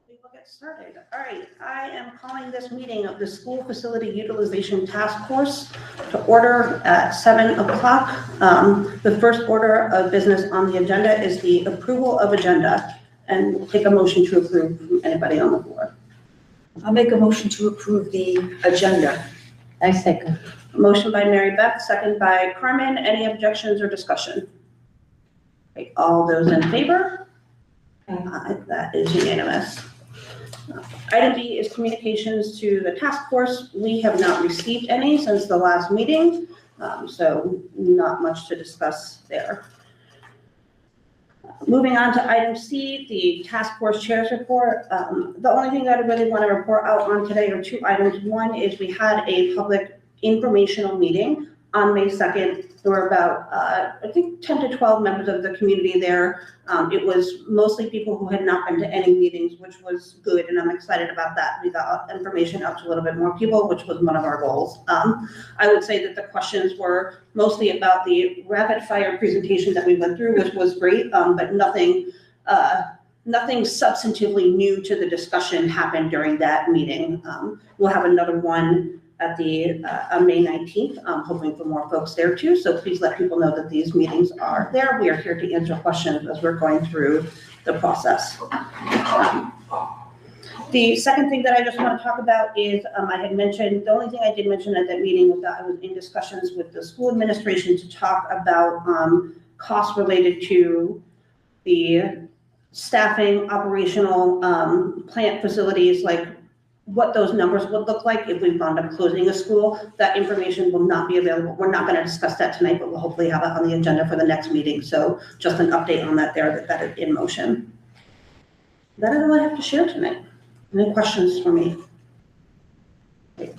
We will get started. All right, I am calling this meeting of the School Facility Utilization Task Force to order at 7 o'clock. The first order of business on the agenda is the approval of agenda, and we'll take a motion to approve from anybody on the board. I'll make a motion to approve the agenda. I second. Motion by Mary Beth, second by Carmen. Any objections or discussion? Okay, all those in favor? That is unanimous. Item B is communications to the task force. We have not received any since the last meeting, so not much to discuss there. Moving on to item C, the task force chair's report. The only thing that I really want to report out on today are two items. One is we had a public informational meeting on May 2nd. There were about, I think 10 to 12 members of the community there. It was mostly people who had not been to any meetings, which was good, and I'm excited about that. We got information out to a little bit more people, which was one of our goals. I would say that the questions were mostly about the rapid fire presentation that we went through, which was great, but nothing substantively new to the discussion happened during that meeting. We'll have another one at the on May 19th, hoping for more folks there too. So please let people know that these meetings are there. We are here to answer questions as we're going through the process. The second thing that I just want to talk about is I had mentioned, the only thing I did mention at that meeting was that I was in discussions with the school administration to talk about costs related to the staffing, operational plant facilities, like what those numbers would look like if we wound up closing a school. That information will not be available. We're not going to discuss that tonight, but we'll hopefully have it on the agenda for the next meeting. So just an update on that there, that is in motion. That is all I have to share tonight. Any questions for me? Great.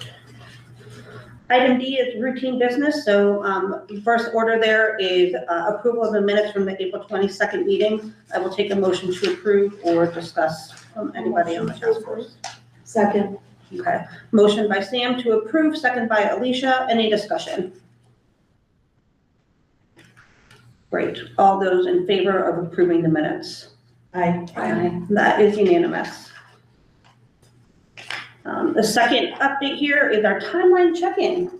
Item D is routine business. So the first order there is approval of the minutes from the April 22nd meeting. I will take a motion to approve or discuss from anybody on the task force. Second. Okay, motion by Sam to approve, second by Alicia. Any discussion? Great. All those in favor of approving the minutes? Aye. Aye. That is unanimous. The second update here is our timeline check-in.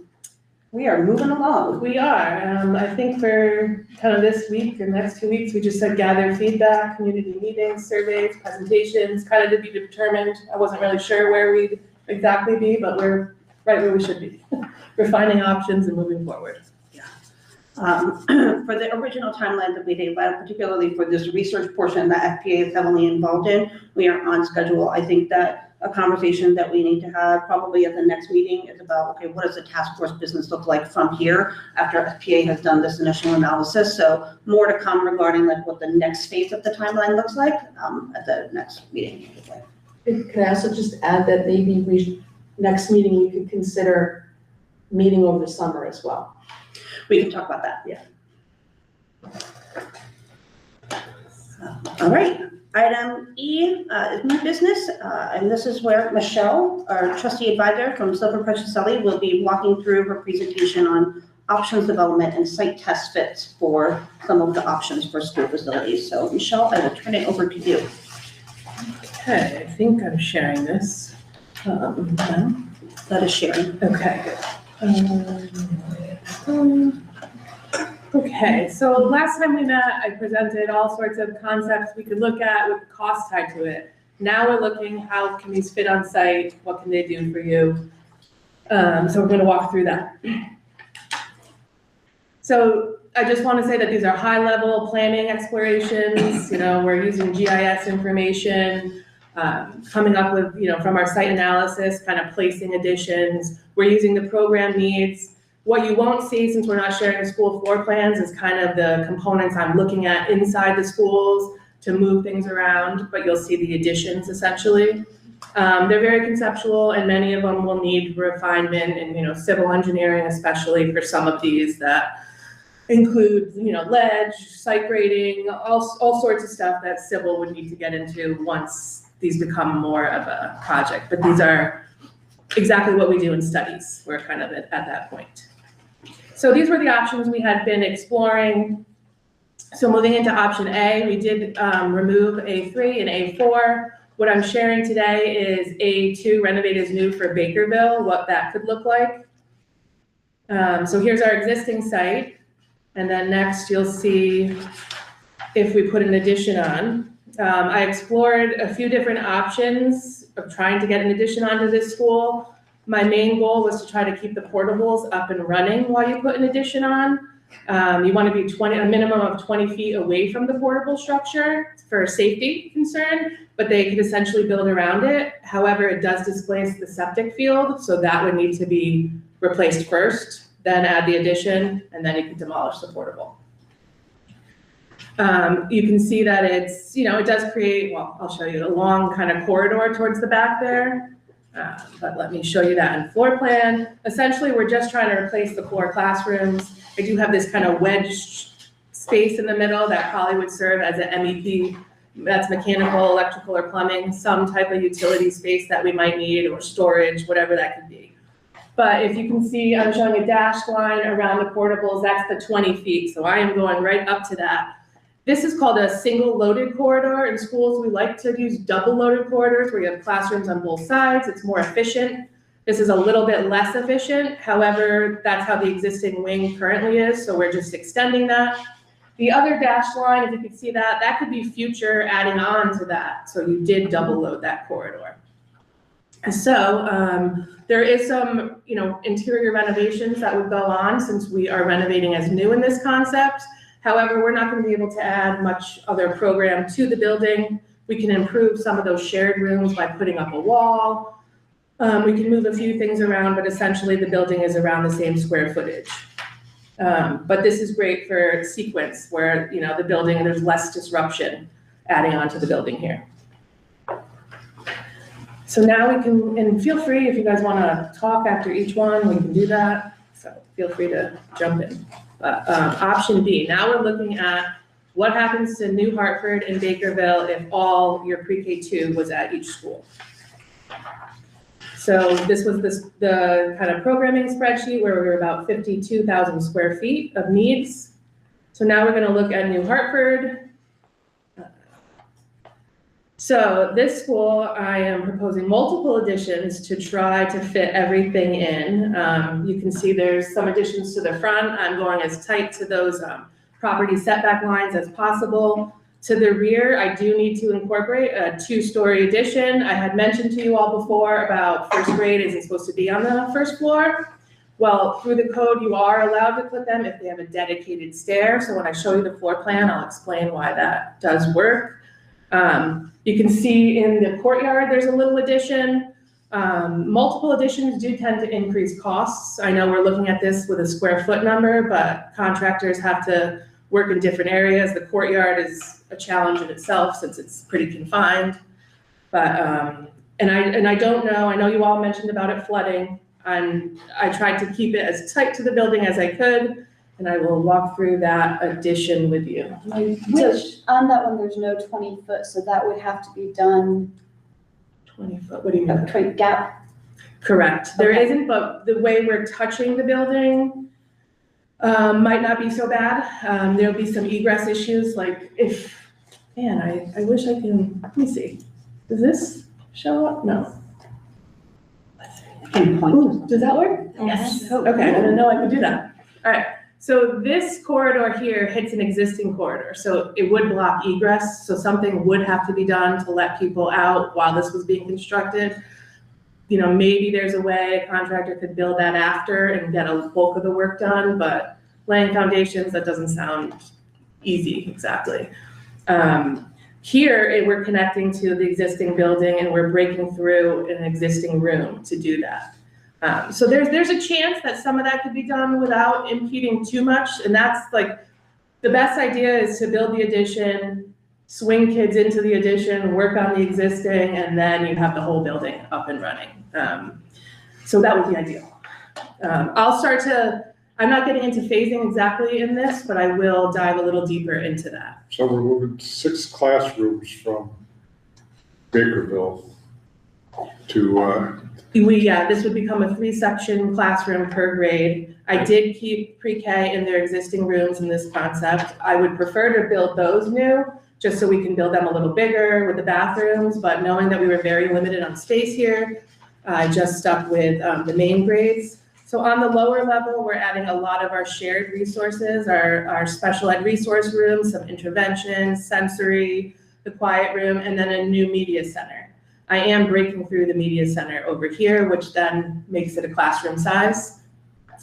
We are moving along. We are. I think for kind of this week and next 2 weeks, we just said gather feedback, community meetings, surveys, presentations, kind of to be determined. I wasn't really sure where we'd exactly be, but we're right where we should be. Refining options and moving forward. For the original timeline that we did, particularly for this research portion that FPA is heavily involved in, we are on schedule. I think that a conversation that we need to have probably at the next meeting is about, okay, what does the task force business look like from here after FPA has done this initial analysis? So more to come regarding like what the next phase of the timeline looks like at the next meeting. Can I also just add that maybe next meeting we could consider meeting over the summer as well? We can talk about that. Yeah. All right. Item E is new business, and this is where Michelle, our trustee advisor from Silver Petrocelli, will be walking through her presentation on options development and site test fits for some of the options for school facilities. So Michelle, I will turn it over to you. Okay, I think I'm sharing this. That is sharing. Okay, good. Okay, so last time we met, I presented all sorts of concepts we could look at with cost tied to it. Now we're looking, how can these fit on site? What can they do for you? So we're going to walk through that. So I just want to say that these are high-level planning explorations. You know, we're using GIS information, coming up with, you know, from our site analysis, kind of placing additions. We're using the program needs. What you won't see, since we're not sharing the school floor plans, is kind of the components I'm looking at inside the schools to move things around, but you'll see the additions essentially. They're very conceptual, and many of them will need refinement and, you know, civil engineering, especially for some of these that include, you know, ledge, site grading, all sorts of stuff that civil would need to get into once these become more of a project. But these are exactly what we do in studies. We're kind of at that point. So these were the options we had been exploring. So moving into option A, we did remove A3 and A4. what I'm sharing today is A2 renovate as new for Bakerville, what that could look like. So here's our existing site. And then next you'll see if we put an addition on. I explored a few different options of trying to get an addition onto this school. My main goal was to try to keep the portables up and running while you put an addition on. You want to be a minimum of 20 feet away from the portable structure for a safety concern, but they could essentially build around it. However, it does displace the septic field, so that would need to be replaced first, then add the addition, and then you can demolish the portable. You can see that it's, it does create, well, I'll show you a long kind of corridor towards the back there. But let me show you that in floor plan. Essentially, we're just trying to replace the 4 classrooms. I do have this kind of wedged space in the middle that probably would serve as an MEP. That's mechanical, electrical, or plumbing, some type of utility space that we might need, or storage, whatever that could be. But if you can see, I'm showing a dashed line around the portables. That's the 20 feet. So I am going right up to that. This is called a single loaded corridor. In schools, we like to use double loaded corridors where you have classrooms on both sides. It's more efficient. This is a little bit less efficient. However, that's how the existing wing currently is. So we're just extending that. The other dashed line, if you can see that, that could be future adding on to that. So you did double load that corridor. So there is some, interior renovations that would go on since we are renovating as new in this concept. However, we're not going to be able to add much other program to the building. We can improve some of those shared rooms by putting up a wall. We can move a few things around, but essentially the building is around the same square footage. But this is great for sequence where, the building, there's less disruption adding on to the building here. So now we can, and feel free if you guys want to talk after each one, we can do that. So feel free to jump in. Option B, now we're looking at what happens to New Hartford and Bakerville if all your pre-K2 was at each school. So this was the kind of programming spreadsheet where we were about 52,000 square feet of needs. So now we're going to look at New Hartford. So this school, I am proposing multiple additions to try to fit everything in. You can see there's some additions to the front. I'm going as tight to those property setback lines as possible. To the rear, I do need to incorporate a 2-story addition. I had mentioned to you all before about first grade isn't supposed to be on the first floor. Well, through the code, you are allowed to put them if they have a dedicated stair. So when I show you the floor plan, I'll explain why that does work. You can see in the courtyard, there's a little addition. Multiple additions do tend to increase costs. I know we're looking at this with a square foot number, but contractors have to work in different areas. The courtyard is a challenge in itself since it's pretty confined. But, and I don't know, I know you all mentioned about it flooding. I tried to keep it as tight to the building as I could. And I will walk through that addition with you. Which, on that one, there's no 20 foot, so that would have to be done. 20 foot, what do you mean? A gap? Correct. There Okay. isn't, but the way we're touching the building might not be so bad. There'll be some egress issues, like if, man, I wish I can, let me see. Does this show up? No. Ooh, does that work? Yes. Okay, I didn't know I could do that. All right. So this corridor here hits an existing corridor, so it would block egress, so something would have to be done to let people out while this was being constructed. Maybe there's a way a contractor could build that after and get a bulk of the work done, but laying foundations, that doesn't sound easy exactly. Here, we're connecting to the existing building and we're breaking through an existing room to do that. So there's a chance that some of that could be done without impeding too much. And that's like, the best idea is to build the addition, swing kids into the addition, work on the existing, and then you have the whole building up and running. So that would be ideal. I'm not getting into phasing exactly in this, but I will dive a little deeper into that. So we're moving 6 classrooms from Bakerville to, This would become a 3-section classroom per grade. I did keep pre-K in their existing rooms in this concept. I would prefer to build those new, just so we can build them a little bigger with the bathrooms, but knowing that we were very limited on space here, I just stuck with the main grades. So on the lower level, we're adding a lot of our shared resources, our special ed resource rooms, some interventions, sensory, the quiet room, and then a new media center. I am breaking through the media center over here, which then makes it a classroom size.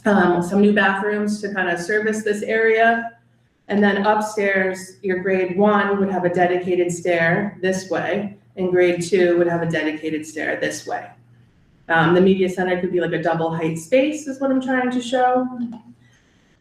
Some new bathrooms to kind of service this area. And then upstairs, your grade 1 would have a dedicated stair this way, and grade 2 would have a dedicated stair this way. The media center could be like a double height space is what I'm trying to show.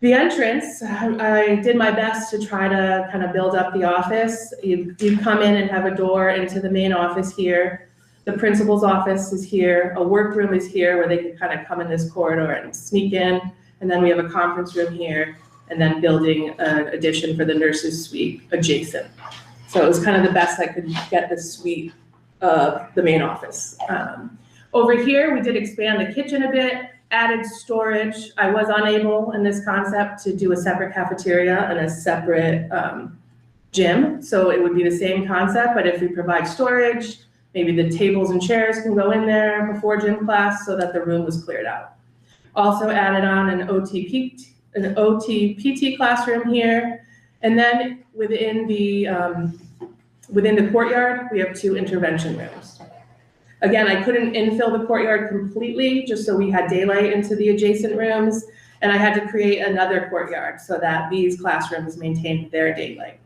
The entrance, I did my best to try to kind of build up the office. You come in and have a door into the main office here. The principal's office is here. A workroom is here where they can kind of come in this corridor and sneak in. And then we have a conference room here, and then building an addition for the nurses suite adjacent. So it was kind of the best I could get the suite of the main office. Over here, we did expand the kitchen a bit, added storage. I was unable in this concept to do a separate cafeteria and a separate gym. So it would be the same concept, but if we provide storage, maybe the tables and chairs can go in there before gym class so that the room was cleared out. Also added on an OT-PT classroom here. And then within the courtyard, we have 2 intervention rooms. Again, I couldn't infill the courtyard completely just so we had daylight into the adjacent rooms. And I had to create another courtyard so that these classrooms maintained their daylight.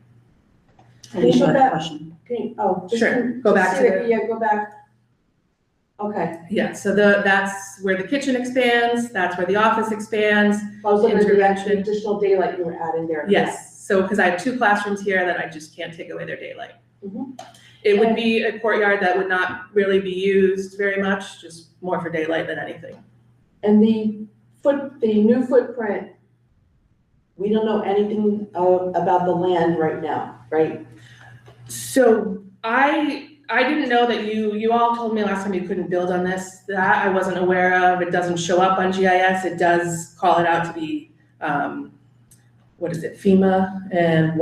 Can you go back? Sure, go back to the- Yeah, go back. Okay. Yeah, so that's where the kitchen expands, that's where the office expands. I was looking at the Intervention. additional daylight you were adding there. Yes, so because I have 2 classrooms here that I just can't take away their daylight. Mhm. It would be a courtyard that would not really be used very much, just more for daylight than anything. And the new footprint, we don't know anything about the land right now, right? So I didn't know that you all told me last time you couldn't build on this. That I wasn't aware of. It doesn't show up on GIS. It does call it out to be, FEMA and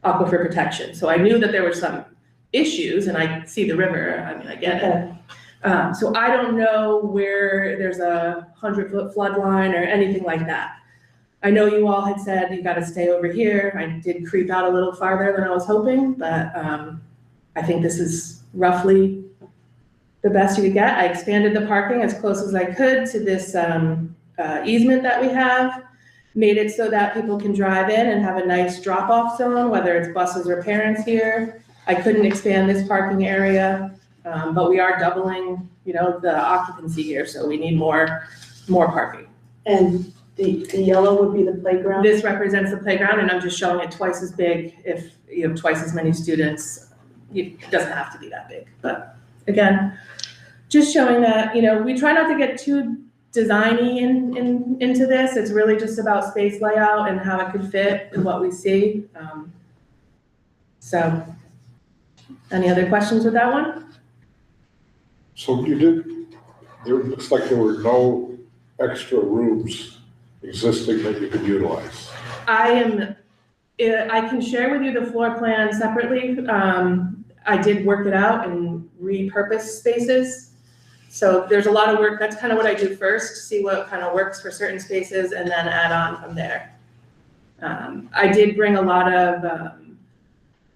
aquifer protection. So I knew that there were some issues, and I see the river. I mean, I get it. So I don't know where there's a 100-foot flood line or anything like that. I know you all had said you got to stay over here. I did creep out a little farther than I was hoping, but I think this is roughly the best you could get. I expanded the parking as close as I could to this easement that we have, made it so that people can drive in and have a nice drop-off zone, whether it's buses or parents here. I couldn't expand this parking area, but we are doubling, the occupancy here, so we need more parking. And the yellow would be the playground? This represents the playground, and I'm just showing it twice as big. If you have twice as many students, it doesn't have to be that big. But again, just showing that, we try not to get too designy into this. It's really just about space layout and how it could fit in what we see. So any other questions with that one? So it looks like there were no extra rooms existing that you could utilize. I can share with you the floor plan separately. I did work it out and repurpose spaces. So there's a lot of work. That's kind of what I do first, see what kind of works for certain spaces and then add on from there. I did bring a lot of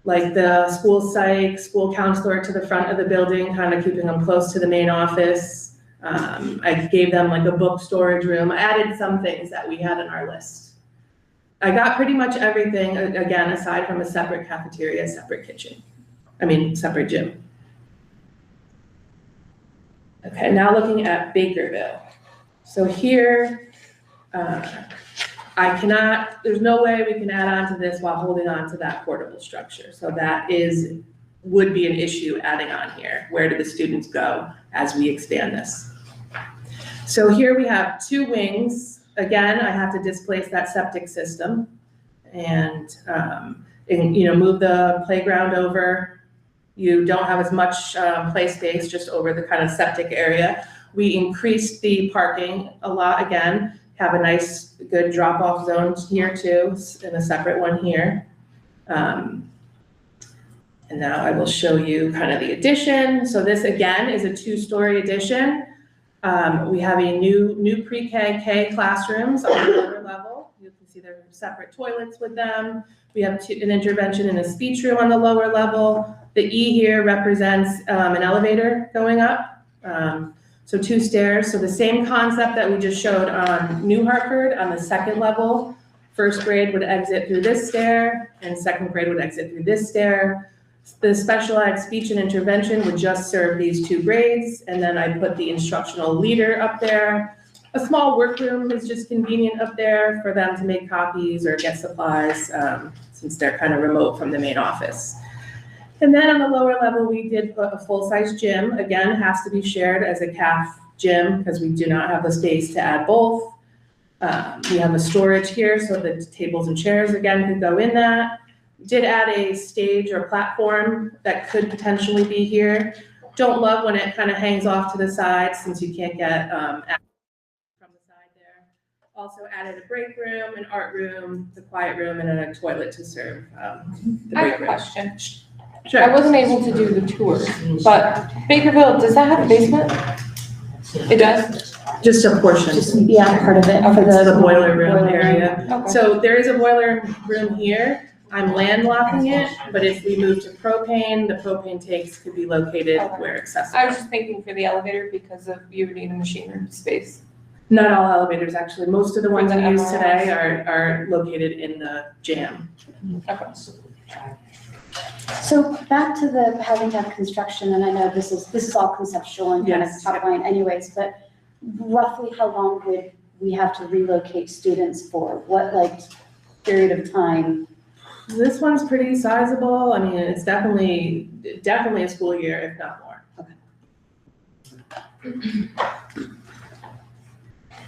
like the school psych, school counselor to the front of the building, kind of keeping them close to the main office. I gave them like a book storage room. I added some things that we had on our list. I got pretty much everything, again, aside from a separate cafeteria, separate separate gym. Okay, now looking at Bakerville. So here, there's no way we can add on to this while holding on to that portable structure. So that would be an issue adding on here. Where do the students go as we expand this? So here we have 2 wings. Again, I have to displace that septic system and move the playground over. You don't have as much play space just over the kind of septic area. We increased the parking a lot again, have a nice, good drop-off zone here too, and a separate one here. And now I will show you kind of the addition. So this again is a 2-story addition. We have a new pre-K classrooms on the lower level. You can see there are separate toilets with them. We have an intervention in a speech room on the lower level. The E here represents an elevator going up. So 2 stairs. So the same concept that we just showed on New Hartford on the 2nd level. 1st grade would exit through this stair, and 2nd grade would exit through this stair. The special ed speech and intervention would just serve these 2 grades, and then I put the instructional leader up there. A small workroom is just convenient up there for them to make copies or get supplies, since they're kind of remote from the main office. And then on the lower level, we did put a full-size gym. Again, has to be shared as a CAF gym because we do not have the space to add both. We have a storage here, so the tables and chairs again could go in that. Did add a stage or platform that could potentially be here. Don't love when it kind of hangs off to the side since you can't get access from the side there. Also added a break room, an art room, the quiet room, and a toilet to serve the I have break a room. question. I Sure. wasn't able to do the tour, but Bakerville, does that have a basement? It does? Just a portion. Just, yeah, part of it for The boiler room area. Okay. So there is a boiler room here. I'm landlocking it, but if we move to propane, the propane tanks could be located where accessible. I was just thinking for the elevator because of you would need a machine room space. Not all elevators, actually. Most of the ones For we the use MRIs. today are located in the jam. Okay. So back to the having to have construction, and I know this is all conceptual and kind of Yes. top line anyways, but roughly how long would we have to relocate students for? What like period of time? This one's pretty sizable. I mean, it's definitely a school year, if not more.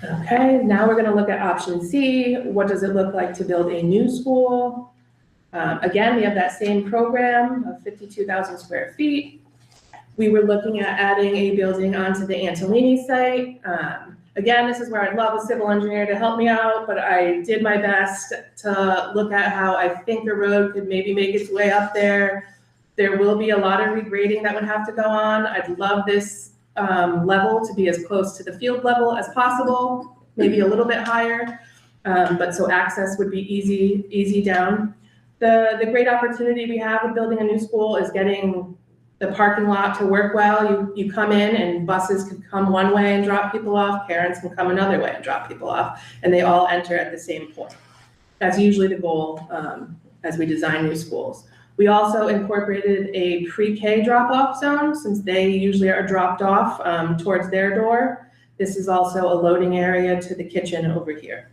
Okay, now we're gonna look at option C. What does it look like to build a new school? Again, we have that same program of 52,000 square feet. We were looking at adding a building onto the Antolini site. Again, this is where I'd love a civil engineer to help me out, but I did my best to look at how I think the road could maybe make its way up there. There will be a lot of regrading that would have to go on. I'd love this level to be as close to the field level as possible, maybe a little bit higher, but so access would be easy down. The great opportunity we have with building a new school is getting the parking lot to work well. You come in and buses can come one way and drop people off, parents can come another way and drop people off, and they all enter at the same point. That's usually the goal as we design new schools. We also incorporated a pre-K drop-off zone since they usually are dropped off towards their door. This is also a loading area to the kitchen over here.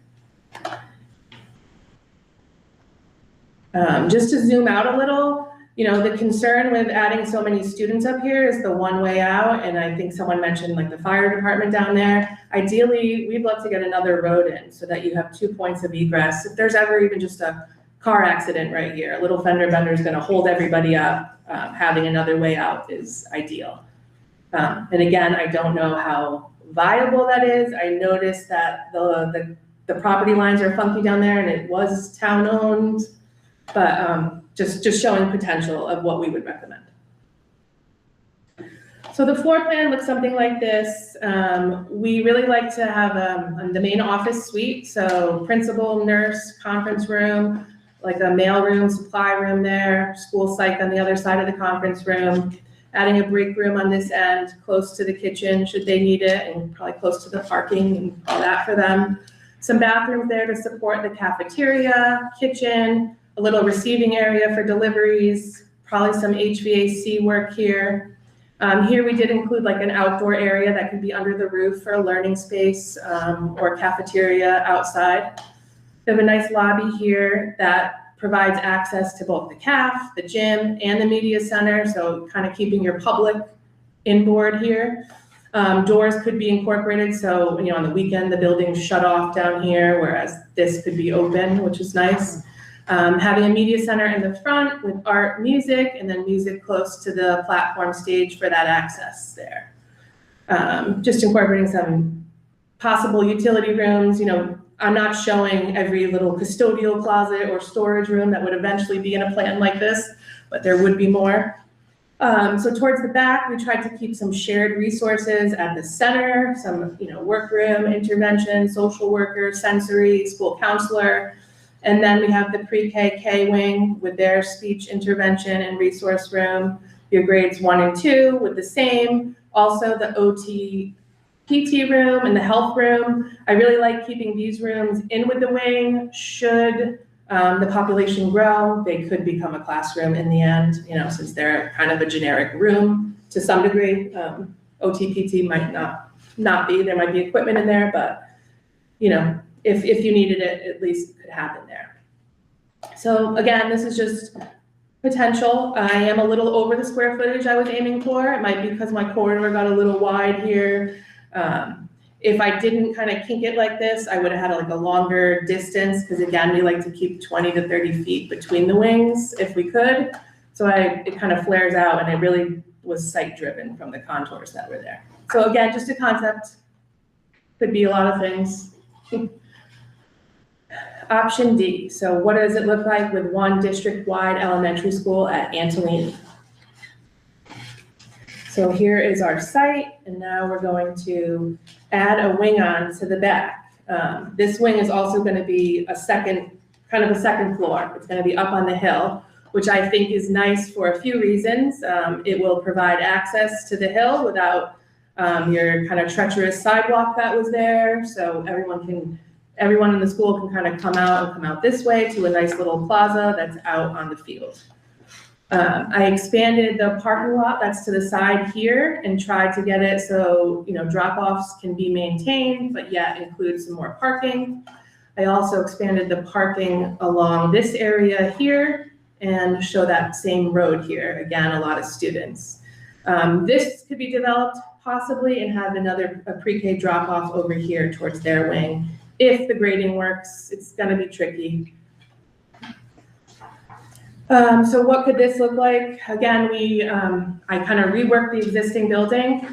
Just to zoom out a little, you know, the concern with adding so many students up here is the one way out, and I think someone mentioned like the fire department down there. Ideally, we'd love to get another road in so that you have 2 points of egress. If there's ever even just a car accident right here, a little fender bender is gonna hold everybody up. Having another way out is ideal. And again, I don't know how viable that is. I noticed that the property lines are funky down there and it was town owned, but just showing potential of what we would recommend. So the floor plan looks something like this. We really like to have the main office suite, so principal, nurse, conference room, like a mail room, supply room there, school psych on the other side of the conference room, adding a break room on this end, close to the kitchen should they need it, and probably close to the parking and all that for them. Some bathrooms there to support the cafeteria, kitchen, a little receiving area for deliveries, probably some HVAC work here. Here we did include like an outdoor area that could be under the roof for a learning space or cafeteria outside. We have a nice lobby here that provides access to both the CAF, the gym, and the media center, so kind of keeping your public inboard here. Doors could be incorporated, so you know, on the weekend the building's shut off down here, whereas this could be open, which is nice. Having a media center in the front with art, music, and then music close to the platform stage for that access there. Just incorporating some possible utility rooms, you know, I'm not showing every little custodial closet or storage room that would eventually be in a plan like this, but there would be more. So towards the back, we tried to keep some shared resources at the center, some, workroom, intervention, social worker, sensory, school counselor. And then we have the pre-K wing with their speech intervention and resource room, your grades 1 and 2 with the same, also the OT PT room and the health room. I really like keeping these rooms in with the wing. Should the population grow, they could become a classroom in the end, since they're kind of a generic room to some degree. OT PT might not be, there might be equipment in there, but if you needed it, at least it could happen there. So again, this is just potential. I am a little over the square footage I was aiming for. It might be because my corridor got a little wide here. If I didn't kind of kink it like this, I would have had like a longer distance, because again, we like to keep 20 to 30 feet between the wings if we could. So it kind of flares out, and it really was site driven from the contours that were there. So again, just a concept, could be a lot of things. Option D, so what does it look like with one district-wide elementary school at Antolini? So here is our site, and now we're going to add a wing on to the back. This wing is also going to be a second floor. It's going to be up on the hill, which I think is nice for a few reasons. It will provide access to the hill without your kind of treacherous sidewalk that was there. So everyone in the school can kind of come out this way to a nice little plaza that's out on the field. I expanded the parking lot that's to the side here and tried to get it so, drop-offs can be maintained, but yet include some more parking. I also expanded the parking along this area here and show that same road here. Again, a lot of students. This could be developed possibly and have a pre-K drop-off over here towards their wing. If the grading works, it's gonna be tricky. So what could this look like? Again, I kind of reworked the existing building.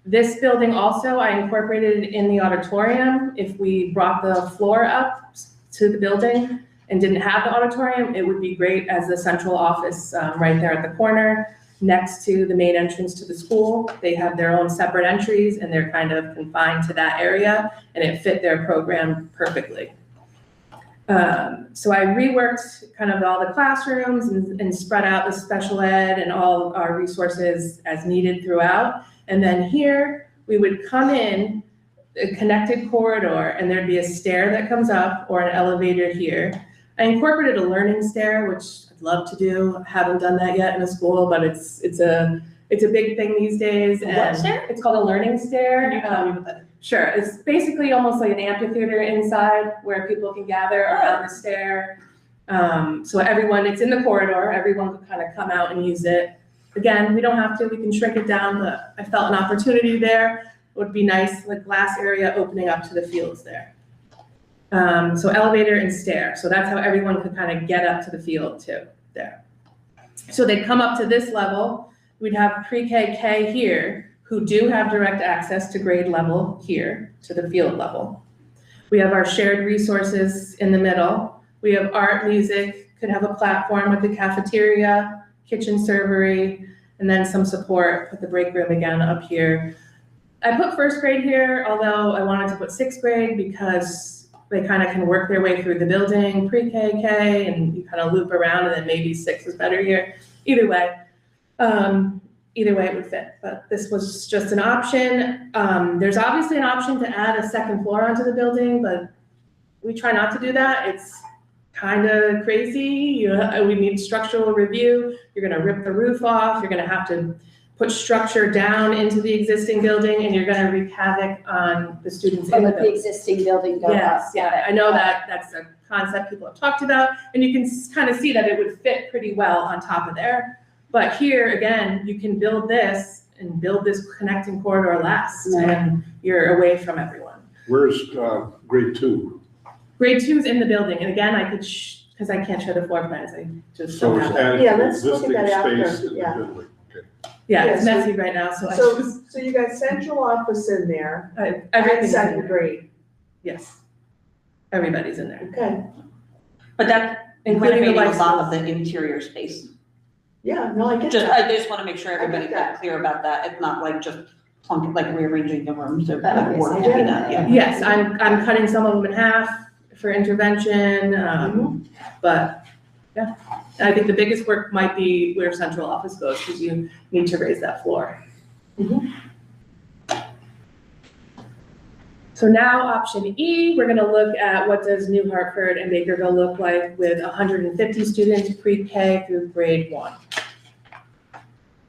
This building also, I incorporated in the auditorium. If we brought the floor up to the building and didn't have the auditorium, it would be great as the central office right there at the corner next to the main entrance to the school. They have their own separate entries and they're kind of confined to that area, and it fit their program perfectly. So I reworked kind of all the classrooms and spread out the special ed and all our resources as needed throughout. And then here we would come in a connected corridor, and there'd be a stair that comes up or an elevator here. I incorporated a learning stair, which I'd love to do. I haven't done that yet in a school, but it's a big thing these days. What stair? It's called a learning stair. Can you tell me what that is? Sure, it's basically almost like an amphitheater inside where people can gather around the stair. So it's in the corridor, everyone can kind of come out and use it. Again, we don't have to, we can shrink it down, but I felt an opportunity there. It would be nice, like glass area opening up to the fields there. So elevator and stair, so that's how everyone could kind of get up to the field too, there. So they'd come up to this level, we'd have pre-K here, who do have direct access to grade level here, to the field level. We have our shared resources in the middle. We have art, music, could have a platform with the cafeteria, kitchen servery, and then some support, put the break room again up here. I put first grade here, although I wanted to put sixth grade because they kind of can work their way through the building, pre-K, K, and you kind of loop around, and then maybe six is better here. Either way it would fit, but this was just an option. There's obviously an option to add a second floor onto the building, but we try not to do that. It's kind of crazy. We need structural review. You're gonna rip the roof off. You're gonna have to put structure down into the existing building, and you're gonna wreak havoc on the students in the Let the building. existing building go up. Yes, yeah, I know that's a concept people have talked about, and you can kind of see that it would fit pretty well on top of there. But here, again, you can build this and build this connecting corridor last, and you're away from everyone. Where's grade 2? Grade 2 is in the building, and again, I could, because I can't show the floor plans, I just So don't it's have it. added Yeah, to the let's look at existing that after, space in the yeah. building. Okay. Yeah, it's Yeah, so- messy right now, so I just, So you got central office in there, and everything's in second there. grade. Yes. everybody's in there, Okay, But that's including the renovating life a lot of skills. the interior space. yeah, no, I get Just, that. I just wanna make sure everybody got clear about that. It's not like just plunk, like rearranging the rooms or Obviously, work to yeah. be done, yeah. Yes, I'm cutting some of them in half for intervention, but, yeah. I think the biggest work might be where central office goes, because you need to raise that floor. So now, option E, we're gonna look at what does New Hartford and Bakerville look like with 150 students pre-K through grade 1.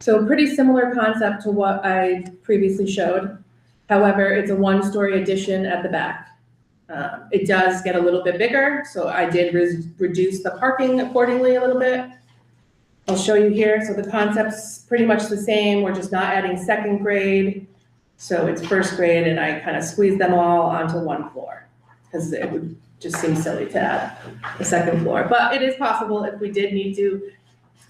So pretty similar concept to what I previously showed. However, it's a 1-story addition at the back. It does get a little bit bigger, so I did reduce the parking accordingly a little bit. I'll show you here. So the concept's pretty much the same. We're just not adding 2nd grade. So it's 1st grade, and I kind of squeezed them all onto 1 floor because it would just seem silly to add a 2nd floor. But it is possible if we did need to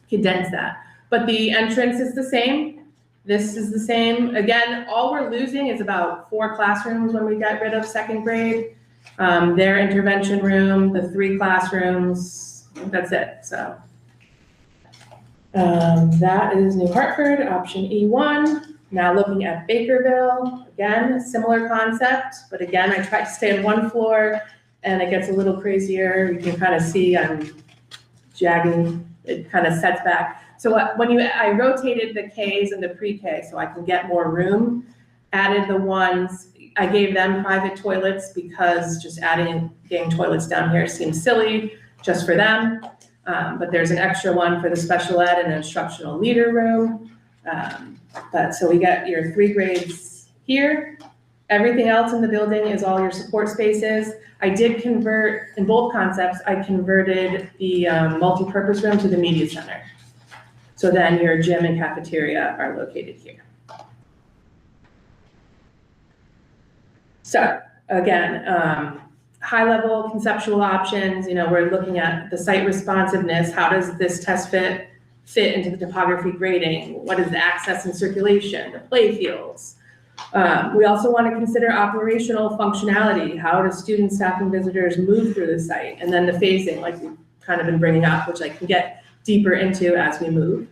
condense that. But the entrance is the same. This is the same. Again, all we're losing is about 4 classrooms when we get rid of 2nd grade. Their intervention room, the 3 classrooms, that's it, so. That is New Hartford, option E1. Now looking at Bakerville, again, similar concept, but again, I tried to stay on 1 floor and it gets a little crazier. You can kind of see I'm jagging, it kind of sets back. So I rotated the Ks and the pre-K so I can get more room, added the ones, I gave them private toilets because just getting toilets down here seems silly just for them. But there's an extra one for the special ed and instructional leader room. So we got your 3 grades here. Everything else in the building is all your support spaces. I did convert, in both concepts, I converted the multi-purpose room to the media center. So then your gym and cafeteria are located here. So again, high-level conceptual options, we're looking at the site responsiveness. How does this test fit into the topography grading? What is the access and circulation, the play fields? We also want to consider operational functionality. How do students, staff, and visitors move through the site? And then the phasing, like we've kind of been bringing up, which I can get deeper into as we move.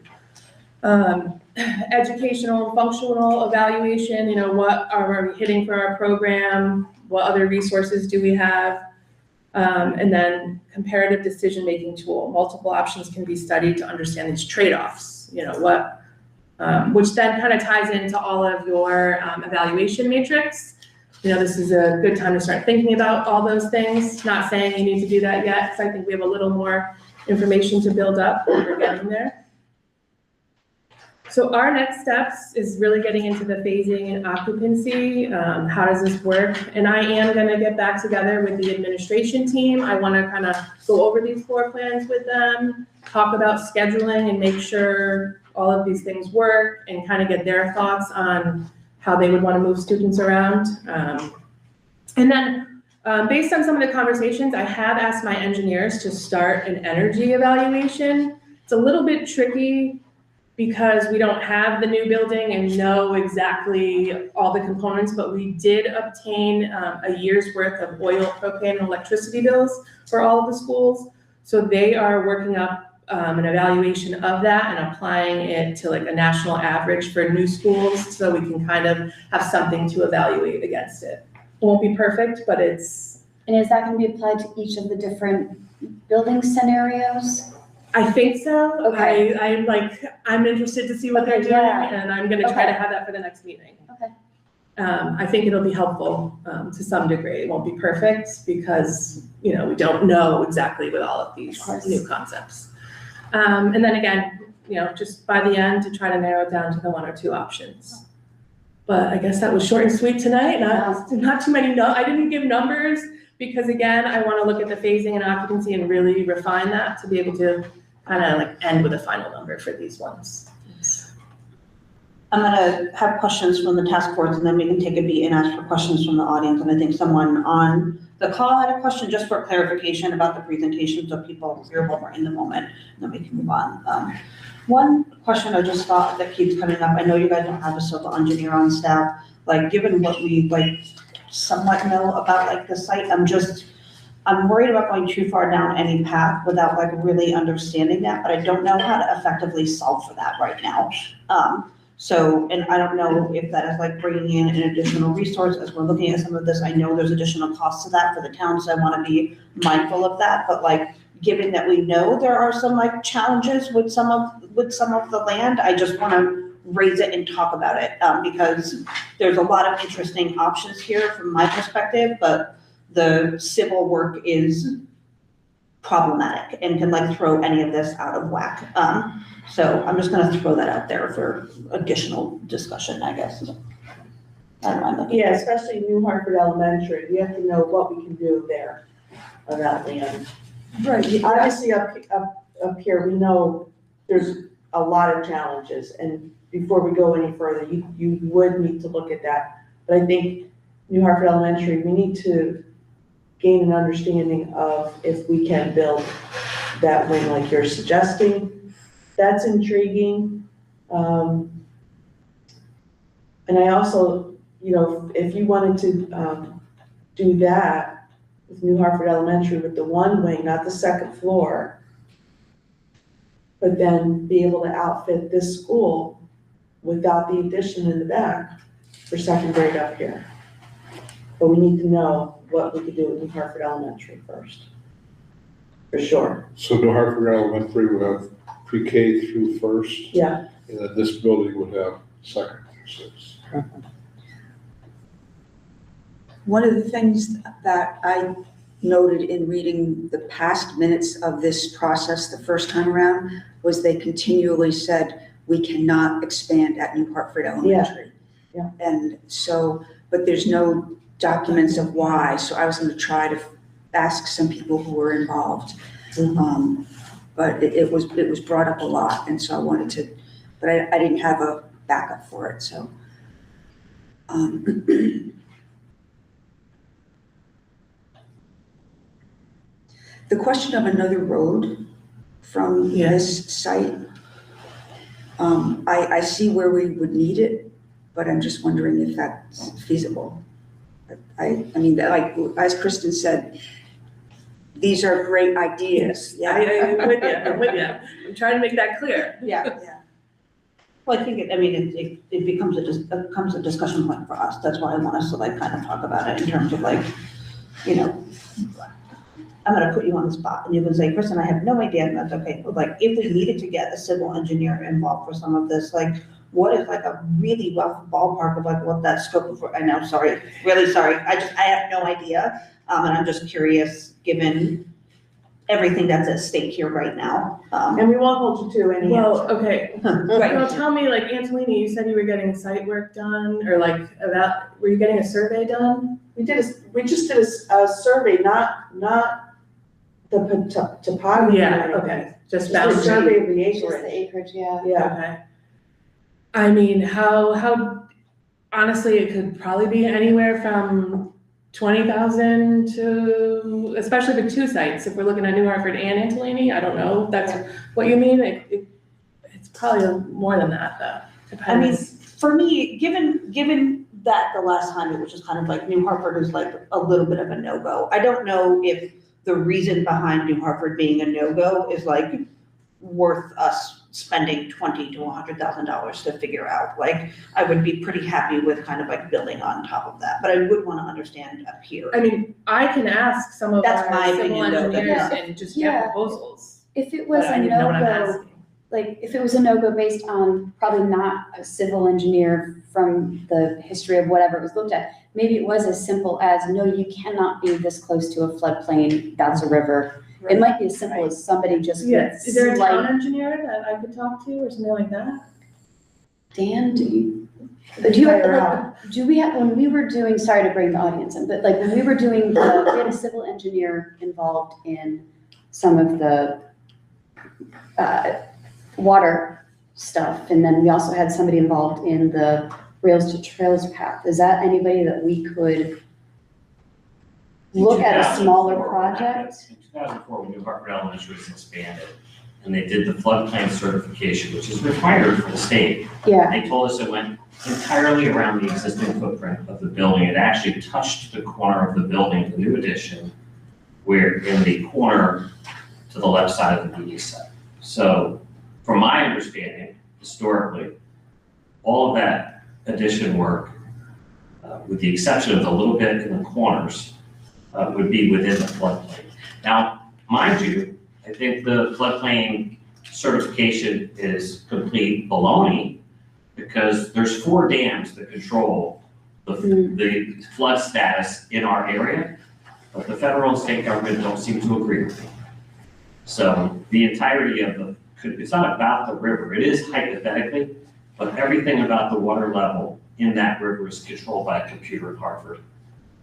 Educational, functional evaluation, what are we hitting for our program? What other resources do we have? And then comparative decision-making tool. Multiple options can be studied to understand these trade-offs, which then kind of ties into all of your evaluation matrix. This is a good time to start thinking about all those things. Not saying you need to do that yet, because I think we have a little more information to build up when we're getting there. So our next steps is really getting into the phasing and occupancy. How does this work? And I am going to get back together with the administration team. I want to kind of go over these floor plans with them, talk about scheduling and make sure all of these things work and kind of get their thoughts on how they would want to move students around. And then based on some of the conversations, I have asked my engineers to start an energy evaluation. It's a little bit tricky because we don't have the new building and know exactly all the components, but we did obtain a year's worth of oil, propane, and electricity bills for all of the schools. So they are working up an evaluation of that and applying it to like a national average for new schools so we can kind of have something to evaluate against it. It won't be perfect, but it's... And is that going to be applied to each of the different building scenarios? I think so. Okay. I'm interested to see what they're doing, and I'm gonna try to have that for the next meeting. Okay. I think it'll be helpful to some degree. It won't be perfect because, we don't know exactly with all of these new concepts. And then again, just by the end to try to narrow it down to the 1 or 2 options. But I guess that was short and sweet tonight. Not too many, I didn't give numbers because again, I want to look at the phasing and occupancy and really refine that to be able to kind of end with a final number for these ones. I'm gonna have questions from the task force and then we can take a beat and ask for questions from the audience. And I think someone on the call had a question just for clarification about the presentation so people hear what we're in the moment and then we can move on. One question I just thought that keeps coming up, I know you guys don't have a civil engineer on staff, given what we somewhat know about the site, I'm just I'm worried about going too far down any path without like really understanding that, but I don't know how to effectively solve for that right now. So, and I don't know if that is like bringing in an additional resource as we're looking at some of this. I know there's additional costs to that for the town, so I want to be mindful of that. But like, given that we know there are some like challenges with some of the land, I just want to raise it and talk about it, because there's a lot of interesting options here from my perspective, but the civil work is problematic and can like throw any of this out of whack. So I'm just gonna throw that out there for additional discussion, I guess. I don't know. Yeah, especially New Hartford Elementary, we have to know what we can do there on that land. Right. Obviously, up here, we know there's a lot of challenges, and before we go any further, you would need to look at that. But I think New Hartford Elementary, we need to gain an understanding of if we can build that wing like you're suggesting. That's intriguing. And I also, if you wanted to do that with New Hartford Elementary with the one wing, not the second floor, but then be able to outfit this school without the addition in the back for second grade up here. But we need to know what we could do with New Hartford Elementary first, for sure. So New Hartford Elementary would have pre-K through first, Yeah, and then this building would have second through sixth. One of the things that I noted in reading the past minutes of this process the first time around was they continually said, we cannot expand at New Hartford Elementary. Yeah. And so, but there's no documents of why, so I was gonna try to ask some people who were involved. But it was brought up a lot, and so I wanted to, but I didn't have a backup for it, so. The question of another road from this site, I see where we would need it, but I'm just wondering if that's feasible. I mean, like, as Kristen said, these are great ideas. I'm with you. I'm trying to make that clear. Yeah. Well, I think, it becomes a discussion point for us. That's why I want us to like kind of talk about it in terms of like, I'm gonna put you on the spot and you can say, Kristen, I have no idea, and that's okay. But like, if we needed to get a civil engineer involved for some of this, like, what is like a really rough ballpark of like what that scope of work, I know, sorry, really sorry. I have no idea. And I'm just curious, given everything that's at stake here right now. and we won't hold you to any Well, answer. okay, Right. well, tell me, like, Antonini, you said you were getting site work done, or like, were you getting a survey done? We just did a survey, not the topography. Yeah, okay, just Just a boundary. survey of the Just the acreage. acreage, yeah. Yeah, Okay. I mean, how, honestly, it could probably be anywhere from 20,000 to, especially the two sites, if we're looking at New Hartford and Angelini, I don't know if that's what you mean, it's probably more than that, though. I mean, Depends. for me, given that the last time, which is kind of like New Hartford is like a little bit of a no-go. I don't know if the reason behind New Hartford being a no-go is like worth us spending $20,000 to $100,000 to figure out. Like, I would be pretty happy with kind of like building on top of that, but I would want to understand up here. I mean, I can ask some of That's my our civil opinion, though, engineers that- and just Yeah. get proposals, If it was but I a need to know what I'm no-go, asking. like, if it was a no-go based on probably not a civil engineer from the history of whatever it was looked at, maybe it was as simple as, no, you cannot be this close to a floodplain, that's a river. It might be as simple as somebody just Yeah, with is there a town slight, engineer that I could talk to or something like that? Dan, do you have, Fire like, do we have, when we were doing, sorry to bring the audience in, but like when we were doing, we had a civil engineer involved in some of the water stuff, and then we also had somebody involved in the Rails to Trails path. Is that anybody that we could look at a smaller 2004, project? In 2004, when New Hartford Elementary was expanded, and they did the floodplain certification, which is required for the state. Yeah, They told us it went entirely around the existing footprint of the building. It actually touched the corner of the building, the new addition, where in the corner to the left side of the media center. So from my understanding, historically, all of that addition work, with the exception of the little bit in the corners, would be within the floodplain. Now, mind you, I think the floodplain certification is complete baloney because there's 4 dams that control the flood status in our area, but the federal and state government don't seem to agree with me. So the entirety of it's not about the river, it is hypothetically, but everything about the water level in that river is controlled by a computer in Hartford.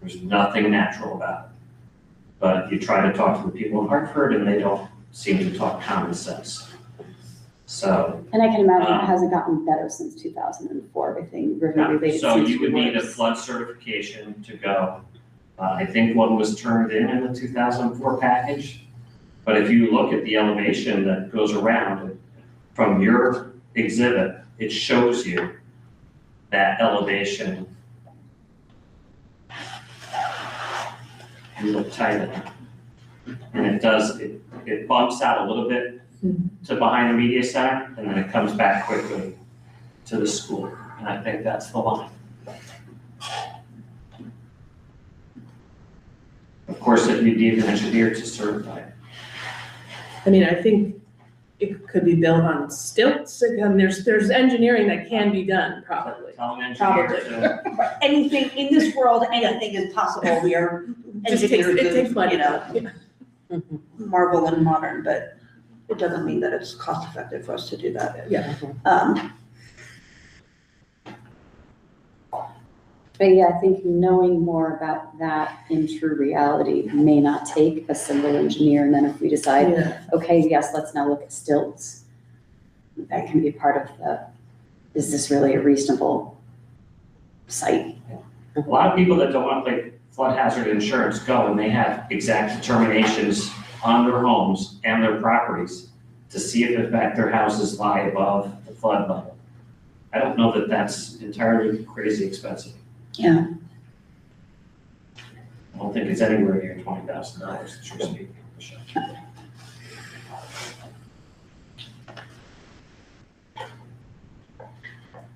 There's nothing natural about it. But you try to talk to the people in Hartford and they don't seem to talk common sense. So. And I can imagine it hasn't gotten better since 2004, everything river related. So seems to you be would need a worse. flood certification to go. I think one was turned in the 2004 package. But if you look at the elevation that goes around from your exhibit, it shows you that elevation. You look tight at it. And it bumps out a little bit to behind the media center, and then it comes back quickly to the school. And I think that's the line. Of course, it would need an engineer to certify it. I mean, I think it could be built on stilts, and there's engineering that can be done, probably. Tell an engineer to, Anything, in this world, anything is possible. We are It engineers, takes money. you know, marvel and modern, but it doesn't mean that it's cost effective for us to do that. Yeah. But yeah, I think knowing more about that in true reality may not take a civil engineer, and then if we decide, Yeah. okay, yes, let's now look at stilts, that can be part of is this really a reasonable site? a lot of people that don't want to pay flood hazard insurance go and they have exact determinations on their homes and their properties to see if in fact their houses lie above the flood level. I don't know that that's entirely crazy expensive. Yeah. I don't think it's anywhere near $20,000 that you're speaking, Michelle.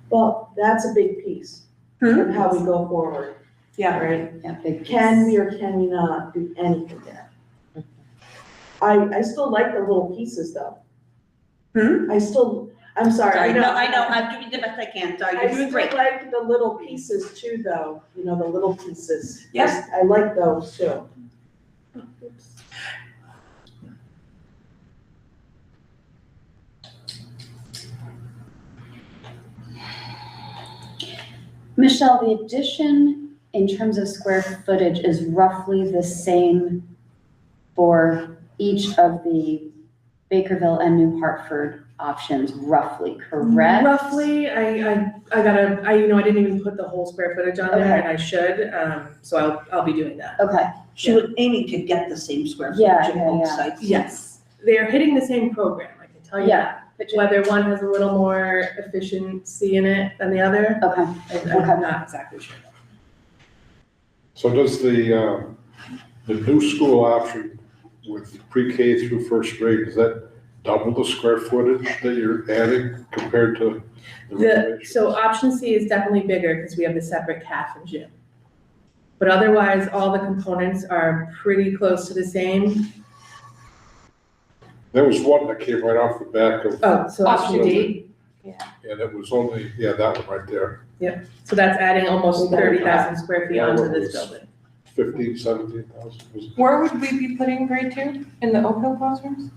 Well, that's a big piece of how we go forward, Yeah. right? Yeah, big. Can we or can we not do anything there? I still like the little pieces though. I'm sorry, I know. I'm doing the best I can, sorry, I you're doing still great. like the little pieces too, though, you know, the little pieces. Yes. I like those too. Michelle, the addition in terms of square footage is roughly the same for each of the Bakerville and New Hartford options, roughly, correct? Roughly, I didn't even put the whole square footage on there, Okay. and I should, so I'll be doing that. Okay, She was aiming to get the same square Yeah, footage in yeah, both yeah. sites. Yes, they're hitting the same program, I can tell you Yeah. that. but Whether one has a little more efficiency in it than the other, okay, I'm not exactly sure. So does the new school option with pre-K through first grade, does that double the square footage that you're adding compared to the renovation? So option C is definitely bigger because we have the separate calf and gym. But otherwise, all the components are pretty close to the same. There was one that came right off the back of, Oh, so option Option D, and it was only, that one right there, so that's adding almost We got it. 30,000 square feet Yeah, onto it this was- building. 17,000. Where would we be putting grade 2? In the Oak Hill classrooms?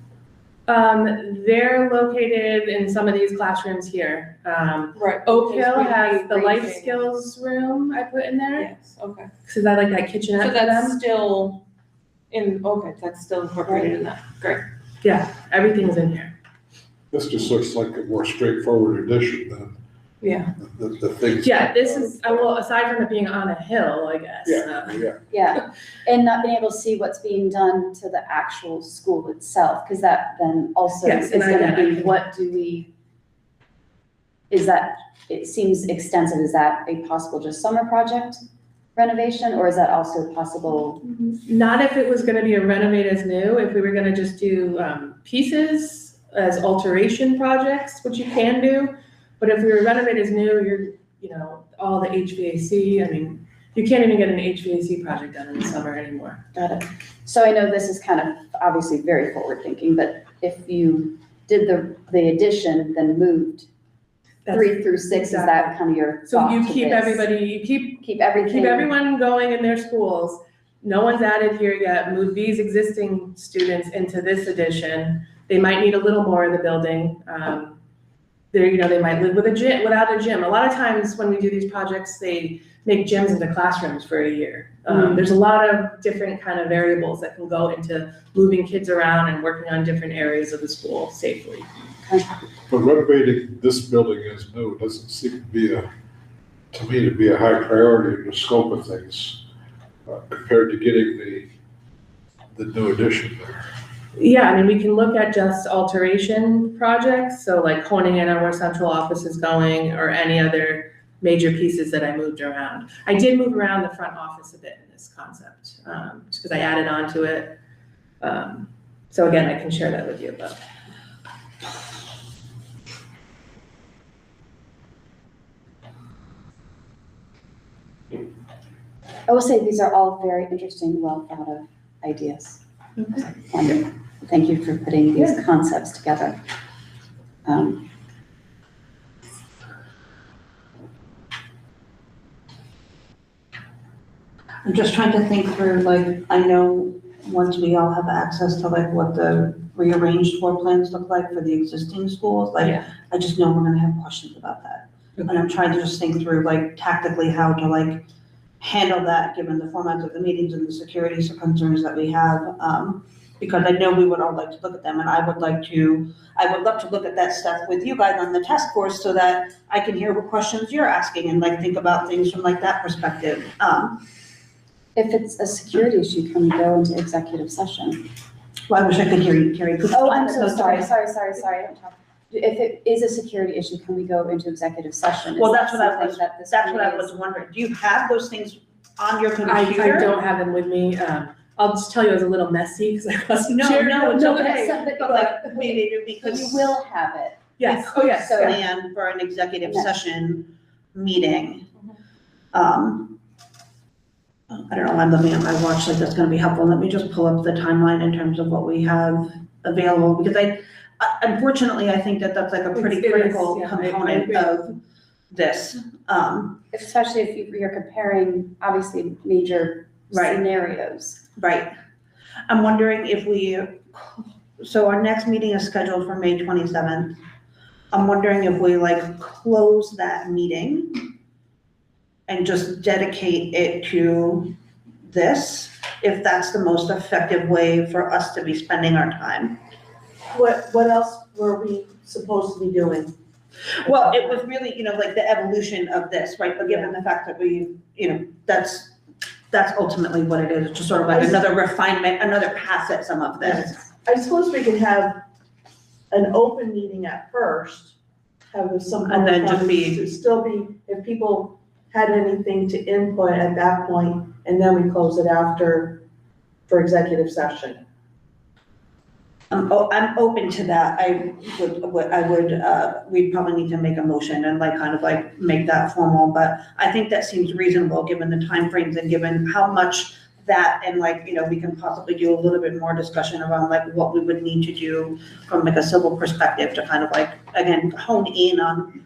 They're located in some of these classrooms here. Right. Oak Hill Because we'd has be the life raising- skills room I put in there, Yes, okay. because I like that kitchenette So for them. that's still that's still incorporated in that, great. Yeah, everything's in here. This just looks like a more straightforward addition than Yeah. the things. Yeah, this is, well, aside from it being on a hill, I guess. Yeah. yeah. And not being able to see what's being done to the actual school itself, because that then also Yes, is and I gonna be, can- is that, it seems extensive, is that a possible just summer project? renovation, or is that also possible? Not if it was gonna be a renovate as new, if we were gonna just do, pieces as alteration projects, which you can do. But if we were renovate as new, all the HVAC, I mean, you can't even get an HVAC project done in the summer anymore. Got it. So I know this is kind of obviously very forward thinking, but if you did the addition, then moved 3 through 6, is that kind of your So thought you to keep this? everybody, you Keep everything. keep everyone going in their schools. No one's added here yet. Move these existing students into this addition. They might need a little more in the building. They might live with a gym, without a gym. A lot of times when we do these projects, they make gyms into classrooms for a year. There's a lot of different kind of variables that can go into moving kids around and working on different areas of the school safely. But renovating this building as new doesn't seem to be to me, to be a high priority in the scope of things compared to getting the new addition there. Yeah, I mean, we can look at just alteration projects, so like honing in on where central office is going or any other major pieces that I moved around. I did move around the front office a bit in this concept, just because I added on to it. So again, I can share that with you, but. I will say these are all very interesting, well thought of ideas. Wonderful. Thank you for putting these concepts together. I'm just trying to think through, like, I know once we all have access to like what the rearranged floor plans look like for the existing schools, like, I just know we're gonna have questions about that. And I'm trying to just think through like tactically how to like handle that, given the format of the meetings and the security concerns that we have. Because I know we would all like to look at them, and I would love to look at that stuff with you guys on the task force so that I can hear what questions you're asking and like think about things from like that perspective. If it's a security issue, can we go into executive session? Well, I wish I could hear you, Carrie. Oh, I'm so sorry. I don't talk. If it is a security issue, can we go into executive session? Well, that's what I Is that was, something that's what I this was wondering. Do you have those things on your I computer? don't have them with me. I'll just tell you, it was a little messy because I wasn't No, sure. no, it's No, okay. But like, maybe because You will have it. Yes, oh yes. So- plan for an executive Yes. session meeting. I don't know, I'm looking at my watch, like that's gonna be helpful. Let me just pull up the timeline in terms of what we have available, because unfortunately, I think that that's like a pretty It is, critical yeah, I component agree. of this. Especially if you're comparing, obviously, major Right. scenarios. Right. I'm wondering if so our next meeting is scheduled for May 27th. I'm wondering if we like close that meeting and just dedicate it to this, if that's the most effective way for us to be spending our time. What else were we supposed to be doing? Well, it was really, like the evolution of this, right? But given the fact that we, that's ultimately what it is, just sort of like another refinement, another pass at some of this. I suppose we could have an open meeting at first, have some. And then just be- to still be, if people had anything to input at that point, and then we close it after for executive session. I'm open to that. We'd probably need to make a motion and like kind of like make that formal, but I think that seems reasonable given the timeframes and given how much that and like, we can possibly do a little bit more discussion around like what we would need to do from like a civil perspective to kind of like, again, hone in on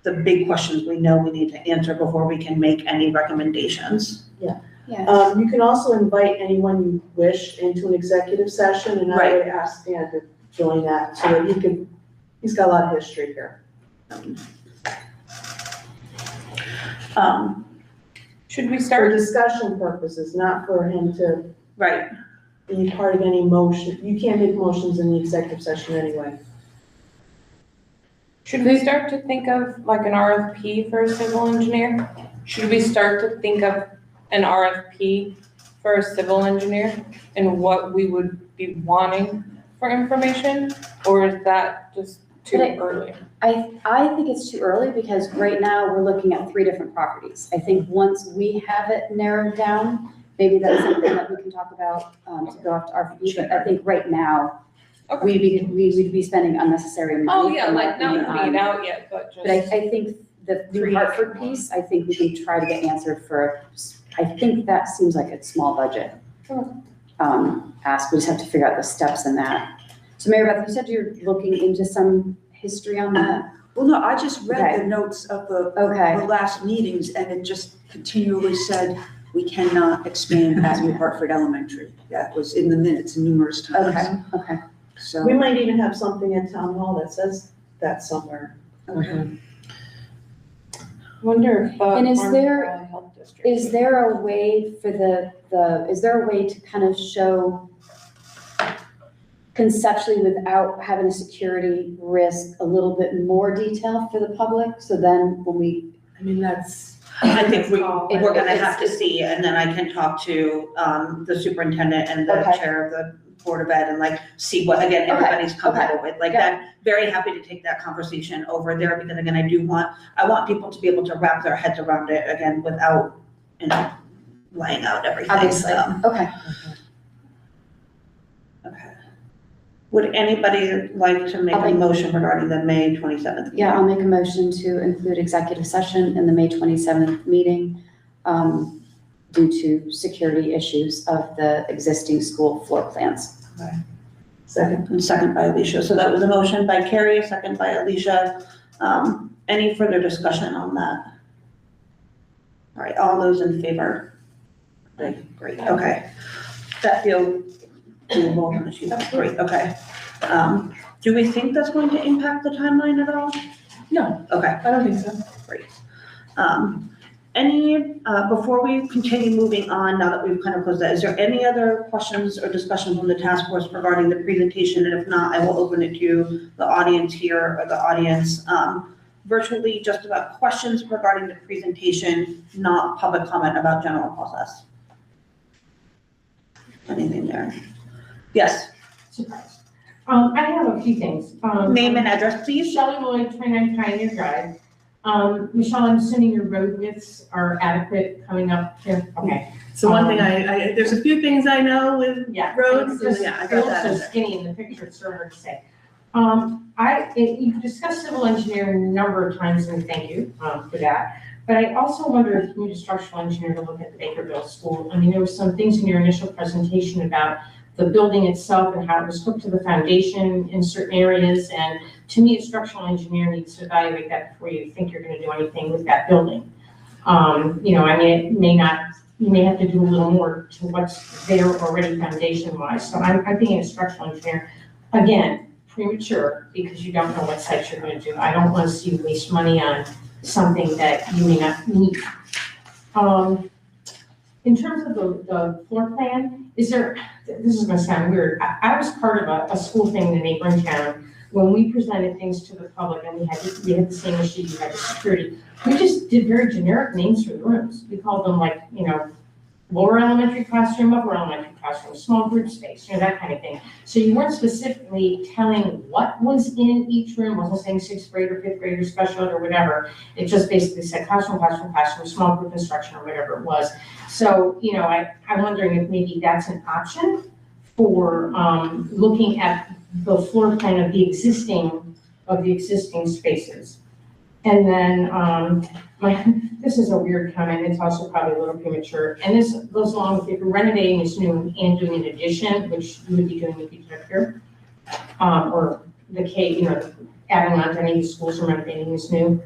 the big questions we know we need to answer before we can make any recommendations. Yeah. You can also invite anyone you wish into an executive session, and I would ask Dan to join that so that he's got a lot of history here. Should we For start? discussion purposes, not for him to Right. be part of any motion. You can't make motions in the executive session anyway. Should we start to think of like an RFP for a civil engineer? Should we start to think of an RFP for a civil engineer and what we would be wanting for information? Or is that just too But early. I think it's too early because right now we're looking at 3 different properties. I think once we have it narrowed down, maybe that's something that we can talk about, to go after RFP, but I think right now, Okay. we'd be spending unnecessary money. Oh, yeah, in my like not opinion, putting it on- out yet, but But I just, think the New 3 Hartford piece, I think we can try to get answered for, I think that seems like a small budget. Ask, we just have to figure out the steps in that. So Mary Beth, you said you're looking into some history on that? Well, no, I just read Okay. the notes of the Okay, last meetings, and it just continually said, we cannot expand at New Hartford Elementary. That was in the minutes numerous times. okay, okay. So, We might even have something at town hall that says that somewhere. okay. wonder if, And is Farmers there- Valley Health District. Is there a way for is there a way to kind of show conceptually without having a security risk, a little bit more detail for the public? So then when we, I mean, that's, I think It- we're gonna it's- have to see, and then I can talk to, the superintendent and the Okay. chair of the Board of Ed and like, see what, again, Okay, everybody's comfortable with, like yeah. that. Very happy to take that conversation over there, because again, I want people to be able to wrap their heads around it, again, without, laying out everything, obviously, so. okay. Okay. Would anybody like to make I'll a make- motion regarding the May 27th? Yeah, I'll make a motion to include executive session in the May 27th meeting, due to security issues of the existing school floor plans. Second. And second by Alicia. So that was a motion by Carrie, a second by Alicia. Any further discussion on that? All right, all those in favor? Great, okay. That feel doable, and that's great, okay. Do we think that's going to impact the timeline at all? no, Okay. I don't think so. Great. Before we continue moving on, now that we've kind of closed that, is there any other questions or discussion from the task force regarding the presentation? And if not, I will open it to the audience here, or the audience virtually, just about questions regarding the presentation, not public comment about general process. Anything there? Yes, Surprise. I have a few things. name and address, please. Shelley Lloyd, 29 Pioneer Drive. Michelle, I'm assuming your road widths are adequate coming up here? Okay. So one thing there's a few things I know with Yeah. roads, It and just yeah, I got feels that so in there. skinny in the picture, it's so hard to say. You've discussed civil engineering a number of times, and thank you for that. But I also wonder if you need a structural engineer to look at the Bakerville School. I mean, there were some things in your initial presentation about the building itself and how it was hooked to the foundation in certain areas. And to me, a structural engineer needs to evaluate that before you think you're gonna do anything with that building. I mean, you may have to do a little more to what's there already foundation-wise. So I'm thinking a structural engineer, again, premature, because you don't know what sites you're gonna do. I don't wanna see you waste money on something that you may not need. In terms of the floor plan, this is gonna sound weird. I was part of a school thing in a neighboring town when we presented things to the public, and we had the same issue, you had the security. We just did very generic names for the rooms. We called them like, lower elementary classroom, upper elementary classroom, small group space, that kind of thing. So you weren't specifically telling what was in each room, wasn't saying 6th grade or 5th grade or special ed or whatever. It just basically said classroom, small group instruction or whatever it was. So, I'm wondering if maybe that's an option for looking at the floor plan of the existing spaces. And then this is a weird comment, it's also probably a little premature, and this goes along with if you're renovating this new and doing an addition, which you would be doing if you took here, or the K, adding on to any of these schools and renovating this new.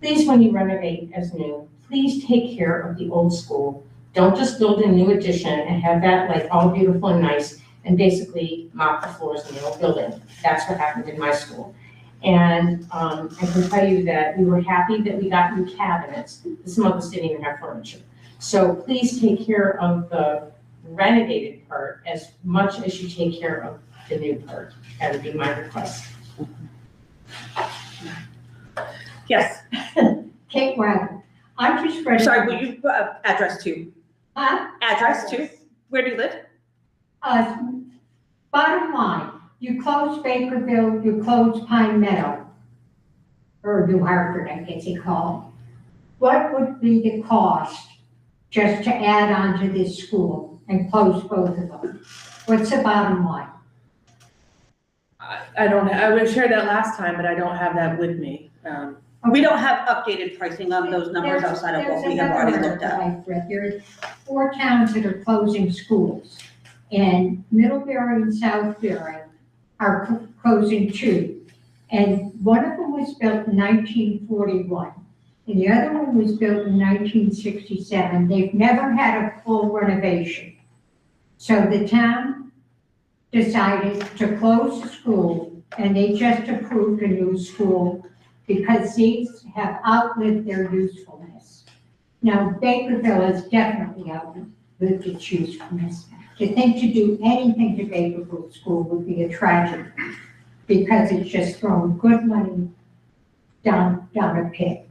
Please, when you renovate as new, please take care of the old school. Don't just build a new addition and have that like all beautiful and nice and basically mop the floors in the old building. That's what happened in my school. And I can tell you that we were happy that we got new cabinets. Some of us didn't even have furniture. So please take care of the renovated part as much as you take care of the new part. That would be my request. Yes, Kate Wagner. I'm just ready. sorry, will you, address to? Address to? Where do you live? Bottom line, you close Bakerville, you close Pine Meadow, or New Hartford, I guess they call it. What would be the cost just to add on to this school and close both of them? What's the bottom line? I don't, I would have shared that last time, but I don't have that with me. We don't have updated pricing on those numbers outside of what we have already looked at. I've read. There's 4 towns that are closing schools, and Middlebury and Southbury are closing 2. And one of them was built in 1941, and the other one was built in 1967. They've never had a full renovation. So the town decided to close the school, and they just approved a new school because these have outlived their usefulness. Now, Bakerville has definitely outlived its usefulness. To think to do anything to Bakerville School would be a tragedy, because it's just throwing good money down a pit.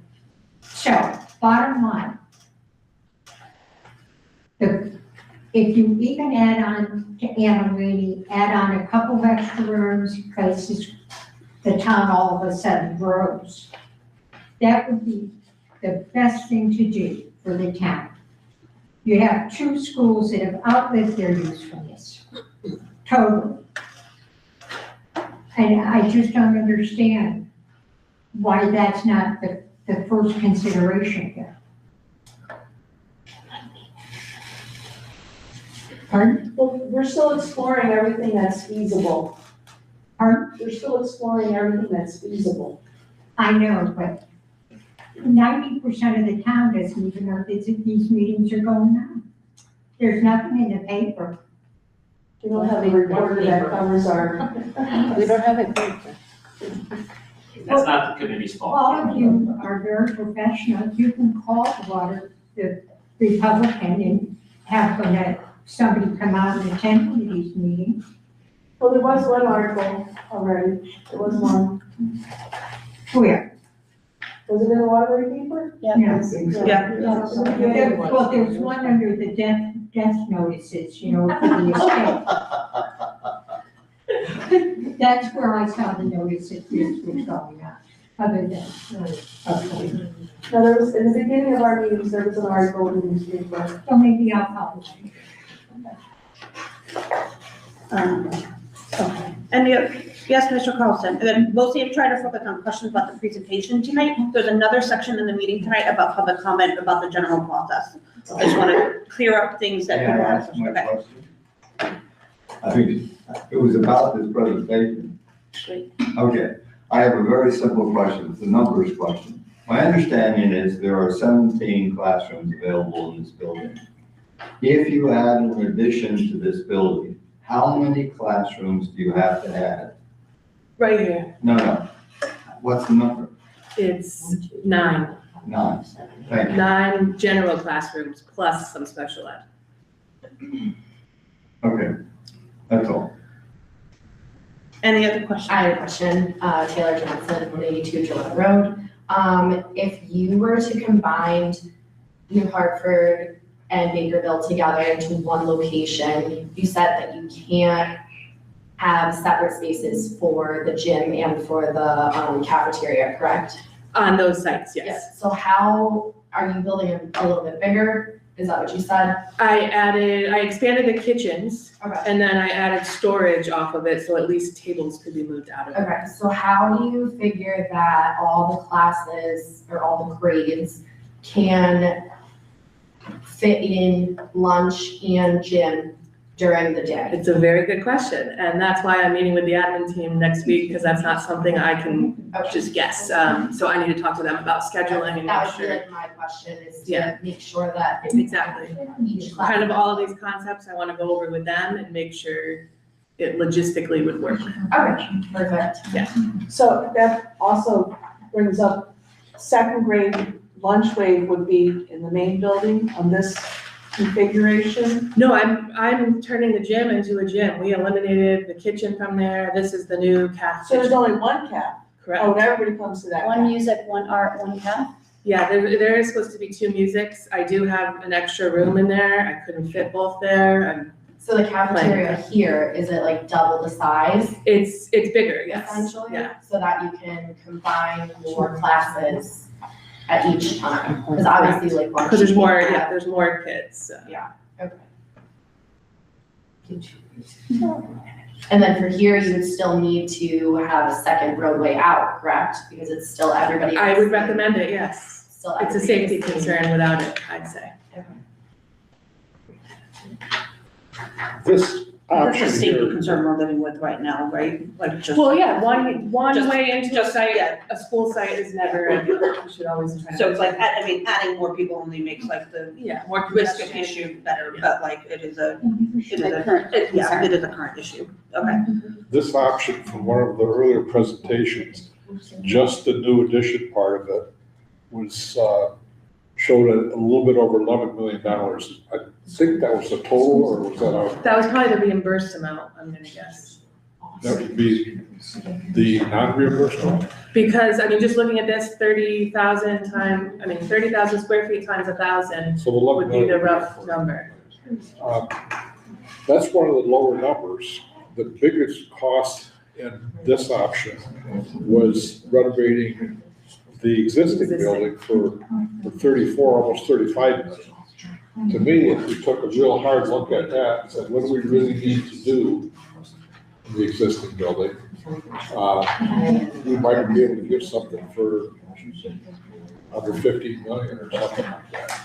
So, bottom line, if you even add on to Annalee, add on a couple of extra rooms, because the town all of a sudden grows, that would be the best thing to do for the town. You have 2 schools that have outlived their usefulness, totally. And I just don't understand why that's not the first consideration here. Pardon? Well, we're still exploring everything that's feasible. Pardon? We're still exploring everything that's feasible. I know, but 90% of the town doesn't even know these meetings are going on. There's nothing in the paper. We don't have a reporter that covers our. We don't have it. That's not the committee's fault. All of you are very professional. You can call the Republican and have somebody come out and attend one of these meetings. Well, there was one article already. There was one. Where? Was it in the Waterbury paper? Yeah. Well, there's one under the death notices, for the estate. That's where I saw the notice that this was going on, other than, okay. No, there was, in the beginning of our meetings, there was an article in the newspaper. So maybe I'll publish it. Okay. Yes, Mr. Carlson, and then mostly I'm trying to focus on questions about the presentation tonight. There's another section in the meeting tonight about public comment about the general process. I just want to clear up things that people have. Can I ask my question? I think it was about this presentation. Okay, I have a very simple question. It's a numbers question. My understanding is there are 17 classrooms available in this building. If you add an addition to this building, how many classrooms do you have to add? Right here, No. What's the number? it's 9. 9. Thank you. 9 general classrooms plus some special ed. Okay, that's all. Any other questions? I have a question, Taylor Johnson, 182 Gillette Road. If you were to combine New Hartford and Bakerville together into one location, you said that you can't have separate spaces for the gym and for the cafeteria, correct? On those sites, yes. So how, are you building it a little bit bigger? Is that what you said? I expanded the kitchens Okay. and then I added storage off of it, so at least tables could be moved out of it. Okay, so how do you figure that all the classes or all the grades can fit in lunch and gym during the day? It's a very good question, and that's why I'm meeting with the admin team next week, because that's not something I can just guess. So I need to talk to them about scheduling and That make would be sure. like my question, is Yeah. to make sure that Exactly. each class. Kind of all of these concepts I want to go over with them and make sure it logistically would work. Okay, perfect. So that also brings up second grade lunch wave would be in the main building on this configuration. No, I'm turning the gym into a gym. We eliminated the kitchen from there. This is the new caf So there's kitchen. only one cap. Correct. Oh, and everybody comes to that One cap. music, one art, one caf. Yeah, there is supposed to be 2 musics. I do have an extra room in there. I couldn't fit both there. So the cafeteria here, is it like double the size It's bigger, yes. essentially? Yeah. So that you can combine more classes at each time? Because obviously like lunch. Because there's you more, can't yeah, have- there's more kids, so. Okay. And then for here, you would still need to have a second roadway out, correct? Because it's still everybody. I would recommend it, yes. Still It's a everybody safety is- concern without it, I'd say. This That's option a safety here, concern we're living with right now, right? Like just. Well, yeah, one Just- way into a just- site, yeah. a school site is never ideal. You should always try to. So it's like, I mean, adding more people only makes like the Yeah, more risk of congestion. issue better, but like it is a, it is A a, current yeah, concern. it is a current issue. Okay. this option from one of the earlier presentations, just the new addition part of it was, showed a little bit over $11 million. I think that was the total, or was that our, That was probably the reimbursed amount, I'm gonna guess. that would be the non-reimbursed one? Because, I mean, just looking at this, 30,000 square feet times 1,000 So the 11 would be the million. rough number. That's one of the lower numbers. The biggest cost in this option was renovating the existing building for 34, almost 35 million. To me, if we took a real hard look at that and said, what do we really need to do in the existing building? We might be able to get something for under 15 million or something like that.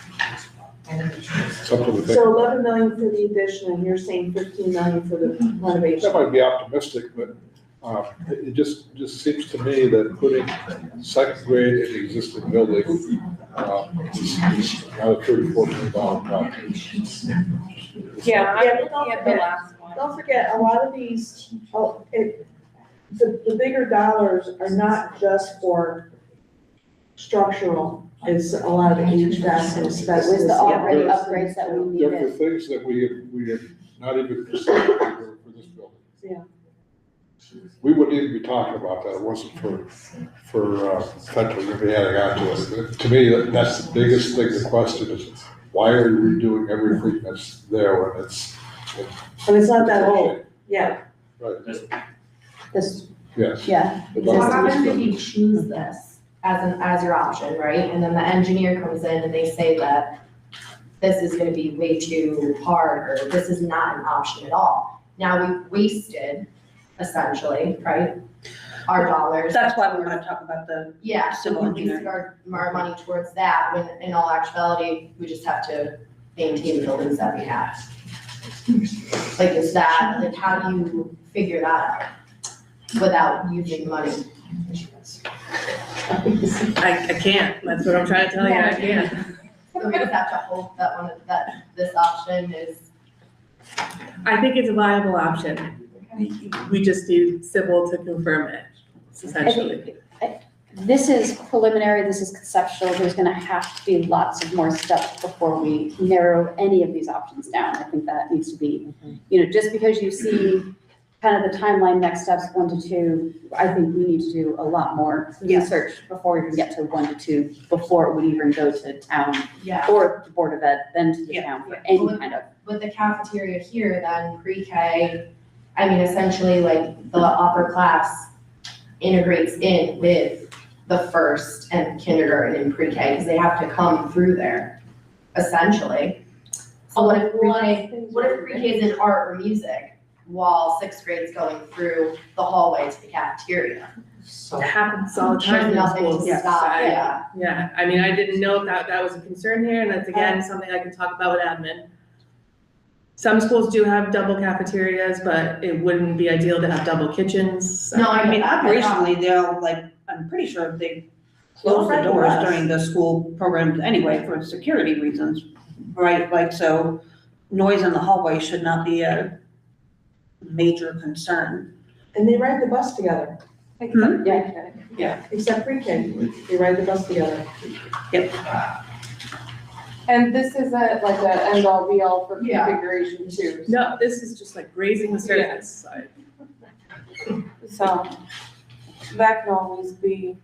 Something to think So about. 11 million for the addition, and you're saying 15 million for the renovation. That might be optimistic, but it just seems to me that putting second grade in the existing building is another $34 million project. Yeah, I'm Yeah, but looking at the last one. Don't forget, a lot of these, the bigger dollars are not just for structural, it's a lot of HVAC and It was asbestos. the already Yeah. upgrades that we They're for needed. things that we have not even considered for this building. Yeah. We wouldn't even be talking about that, it wasn't for potentially gonna be adding on to it. But to me, that's the biggest thing to question is, why are we redoing everything that's there when it's. But it's not that old, yeah. Right, This, yes. yeah. What happens if you choose this as your option, right? And then the engineer comes in and they say that this is gonna be way too hard, or this is not an option at all. Now we've wasted, essentially, right? Our dollars. That's why we want to talk about the, Yeah, so Civil we wasted engineering. our money towards that, when in all actuality, we just have to maintain the buildings that we have. Like, is that, like, how do you figure that out without using money? I can't, that's what I'm trying to tell you, I can't. So we just have to hope that this option is. I think it's a viable option. We just need civil to confirm it, essentially. This is preliminary, this is conceptual, there's gonna have to be lots of more steps before we narrow any of these options down. I think that needs to be, just because you see kind of the timeline, next steps, 1 to 2, I think we need to do a lot more Yeah. research before we can get to 1 to 2, before it would even go to town Yeah. or the Board of Ed, then to the Yeah. town for any kind of. With the cafeteria here, then pre-K, I mean, essentially like the upper class integrates in with the first and kindergarten and pre-K, because they have to come through there, essentially. So what if pre-K is in art or music, while sixth grade's going through the hallway to the cafeteria? It happens all the time There's in nothing to schools. stop, I- yeah. Yeah, I mean, I didn't know if that was a concern here, and that's again, something I can talk about with admin. Some schools do have double cafeterias, but it wouldn't be ideal to have double kitchens. so- No, I mean, get that. operationally, they'll like, I'm pretty sure they close the doors during the school programs anyway for security reasons, right? Like, so noise in the hallway should not be a major concern. And they ride the bus together, Yeah. except pre-K, they ride the bus together. And this isn't like a end all be all for Yeah. configuration too. No, this is just like grazing the surface. So that can always be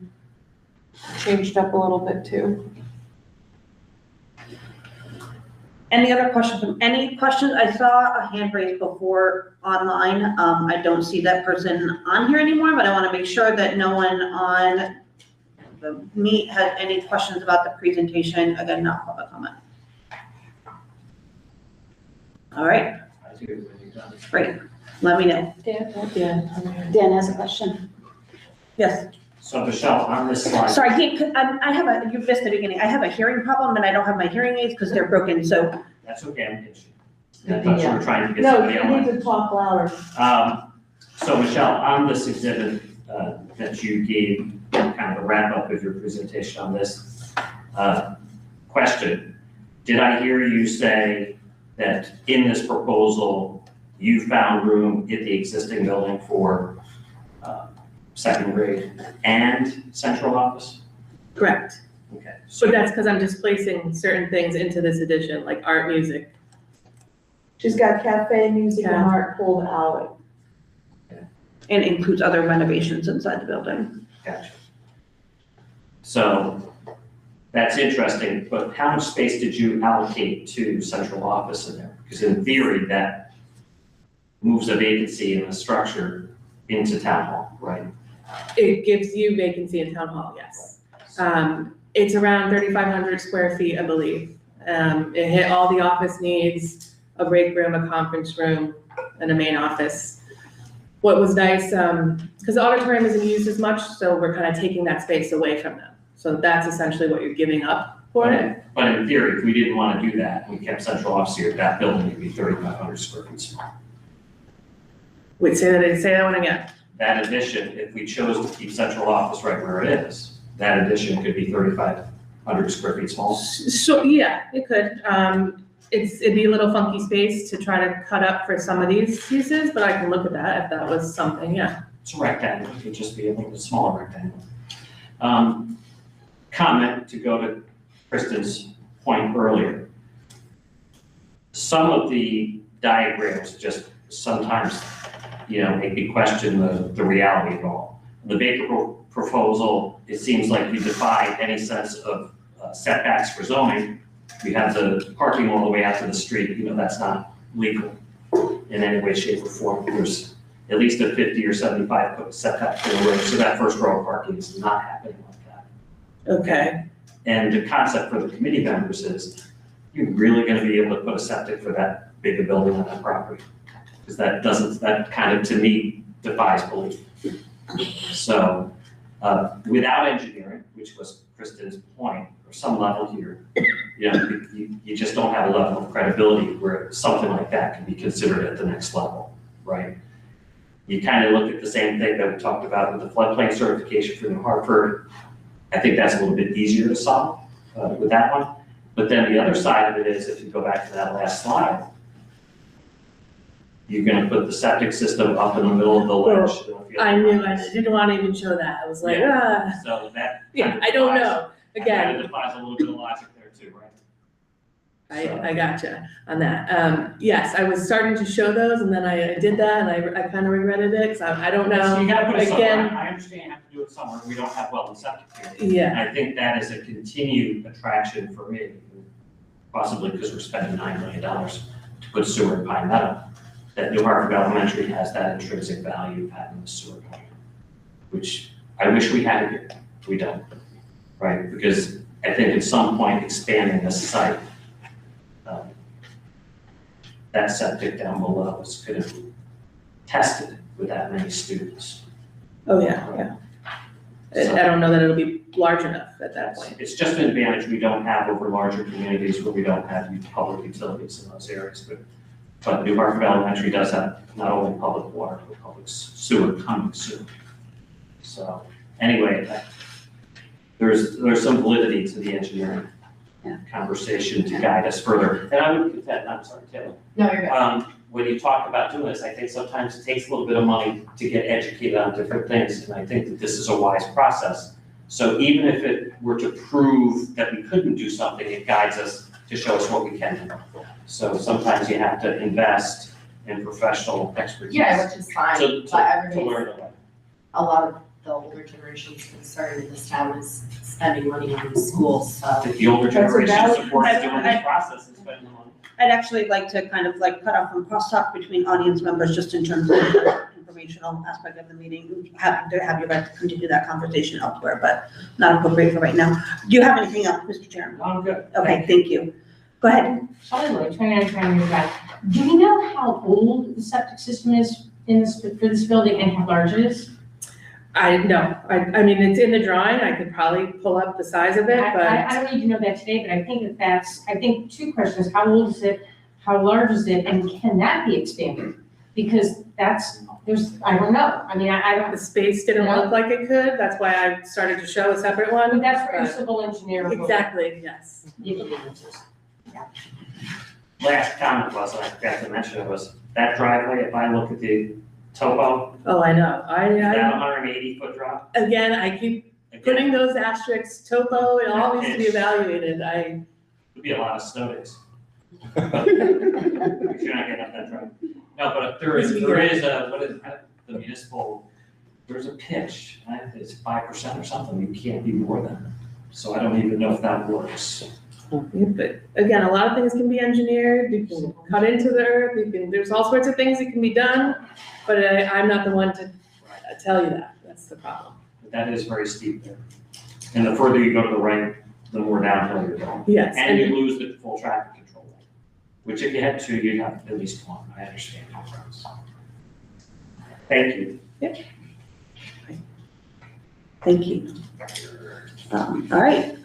changed up a little bit too. Any other questions? Any questions? I saw a hand raised before online. I don't see that person on here anymore, but I want to make sure that no one on the meet had any questions about the presentation. Again, not public comment. All right, I do, when you're done. great. Let me know. Dan has a question. Yes. So Michelle, on this slide. Sorry, I have you missed the beginning. I have a hearing problem and I don't have my hearing aids because they're broken, so. That's okay, I'm pitching. I thought you were trying to get No, somebody you else. need to talk louder. So Michelle, on this exhibit that you gave, kind of a wrap up of your presentation on this question, did I hear you say that in this proposal, you found room in the existing building for second grade and central office? Correct. Okay. So that's because I'm just placing certain things into this addition, like art, music. She's got cafe, music, and Yeah. art pulled out. And includes other renovations inside the building. Gotcha. So that's interesting, but how much space did you allocate to central office in there? Because in theory, that moves a vacancy in the structure into town hall, right? It gives you vacancy in town hall, yes. It's around 3,500 square feet, I believe. It hit all the office needs, a break room, a conference room, and a main office. What was nice, because the auditorium isn't used as much, so we're kind of taking that space away from them. So that's essentially what you're giving up for it. But in theory, if we didn't want to do that, we kept central office here, that building would be 3,500 square feet small. Wait, say that one again. That addition, if we chose to keep central office right where it is, that addition could be 3,500 square feet small. So, yeah, it could. It'd be a little funky space to try to cut up for some of these uses, but I can look at that if that was something, yeah. It's a rectangle, it could just be a little bit smaller rectangle. Comment to go to Kristen's point earlier. Some of the diagrams just sometimes, make me question the reality of it all. The Baker proposal, it seems like you defy any sense of setbacks for zoning. We have the parking all the way out to the street, that's not legal in any way, shape, or form. There's at least a 50 or 75 foot setback for the road, so that first row of parking is not happening like that. Okay. And the concept for the committee members is, you're really gonna be able to put a septic for that big a building on that property? Because that kind of, to me, defies belief. So, without engineering, which was Kristen's point, or some level here, you just don't have a level of credibility where something like that can be considered at the next level, right? You kind of look at the same thing that we talked about with the floodplain certification for New Hartford. I think that's a little bit easier to solve with that one. But then the other side of it is, if you go back to that last slide, you're gonna put the septic system up in the middle of the ledge. I didn't want to even show that. I was like, So that. Yeah, I don't know. That kind Again, of defies a little bit of logic there too, right? I gotcha on that. Yes, I was starting to show those and then I did that and I kind of regretted it because I don't know. So you gotta put it somewhere. Again, I understand you have to do it somewhere. We don't have well and septic here. yeah, And I think that is a continued attraction for me, possibly because we're spending $9 million to put sewer in Pine Meadow. That New Hartford Elementary has that intrinsic value of having the sewer plant, which I wish we had here. We don't, right? Because I think at some point expanding this site, that septic down below is going to be tested with that many students. oh yeah. I don't know that it'll be large enough at that point. It's just an advantage we don't have over larger communities where we don't have public utilities in those areas. But New Hartford Elementary does have not only public water, but public sewer coming soon. So anyway, there's some validity to the engineering conversation to guide us further. And I would contend, I'm sorry, Taylor. No, you're good. When you talk about doing this, I think sometimes it takes a little bit of money to get educated on different things. And I think that this is a wise process. So even if it were to prove that we couldn't do something, it guides us to show us what we can do. So sometimes you have to invest in professional expertise. Yeah, which is fine, To but learn everybody's, a way. a lot of the older generation's concern in this town is spending money on schools, so. I think the older That's a generation valid- supports doing this process and spending the money. I'd actually like to kind of like cut off from crosstalk between audience members, just in terms of the informational aspect of the meeting. Have you guys continue that conversation elsewhere, but not appropriate for right now. Do you have anything else, Mr. Chairman? I'm good. Okay, thank you. Go ahead. Solid, 29 trying to back. Do we know how old the septic system is in this, for this building and how large it is? I mean, it's in the drawing, I could probably pull up the size of it, but. I don't need to know that today, but I think I think two questions, how old is it, how large is it, and can that be expanded? Because I don't know, I mean, I don't. The space didn't look like it could, that's why I started to show a separate one. But that's where your but- civil engineer will. Exactly, yes. Give you the answers. Last comment was, I forgot to mention, it was that driveway, if I look at the topo, Oh, I know, that I, 180-foot drop. again, I keep Again, putting those asterisks, topo, it all needs to be evaluated, would be a lot of snow days. You're not getting up that drive. No, but there is the municipal, there's a pitch, right? It's 5% or something, you can't be more than. So I don't even know if that works. but again, a lot of things can be engineered, you can cut into the earth, there's all sorts of things that can be done, but I'm not the one to tell you that, that's the problem. But that is very steep there. And the further you go to the right, the more downhill you're going. Yes, And you lose the full traffic control lane, which if you had to, you'd have at least one. I understand your friends. Thank you. Thank you. All right,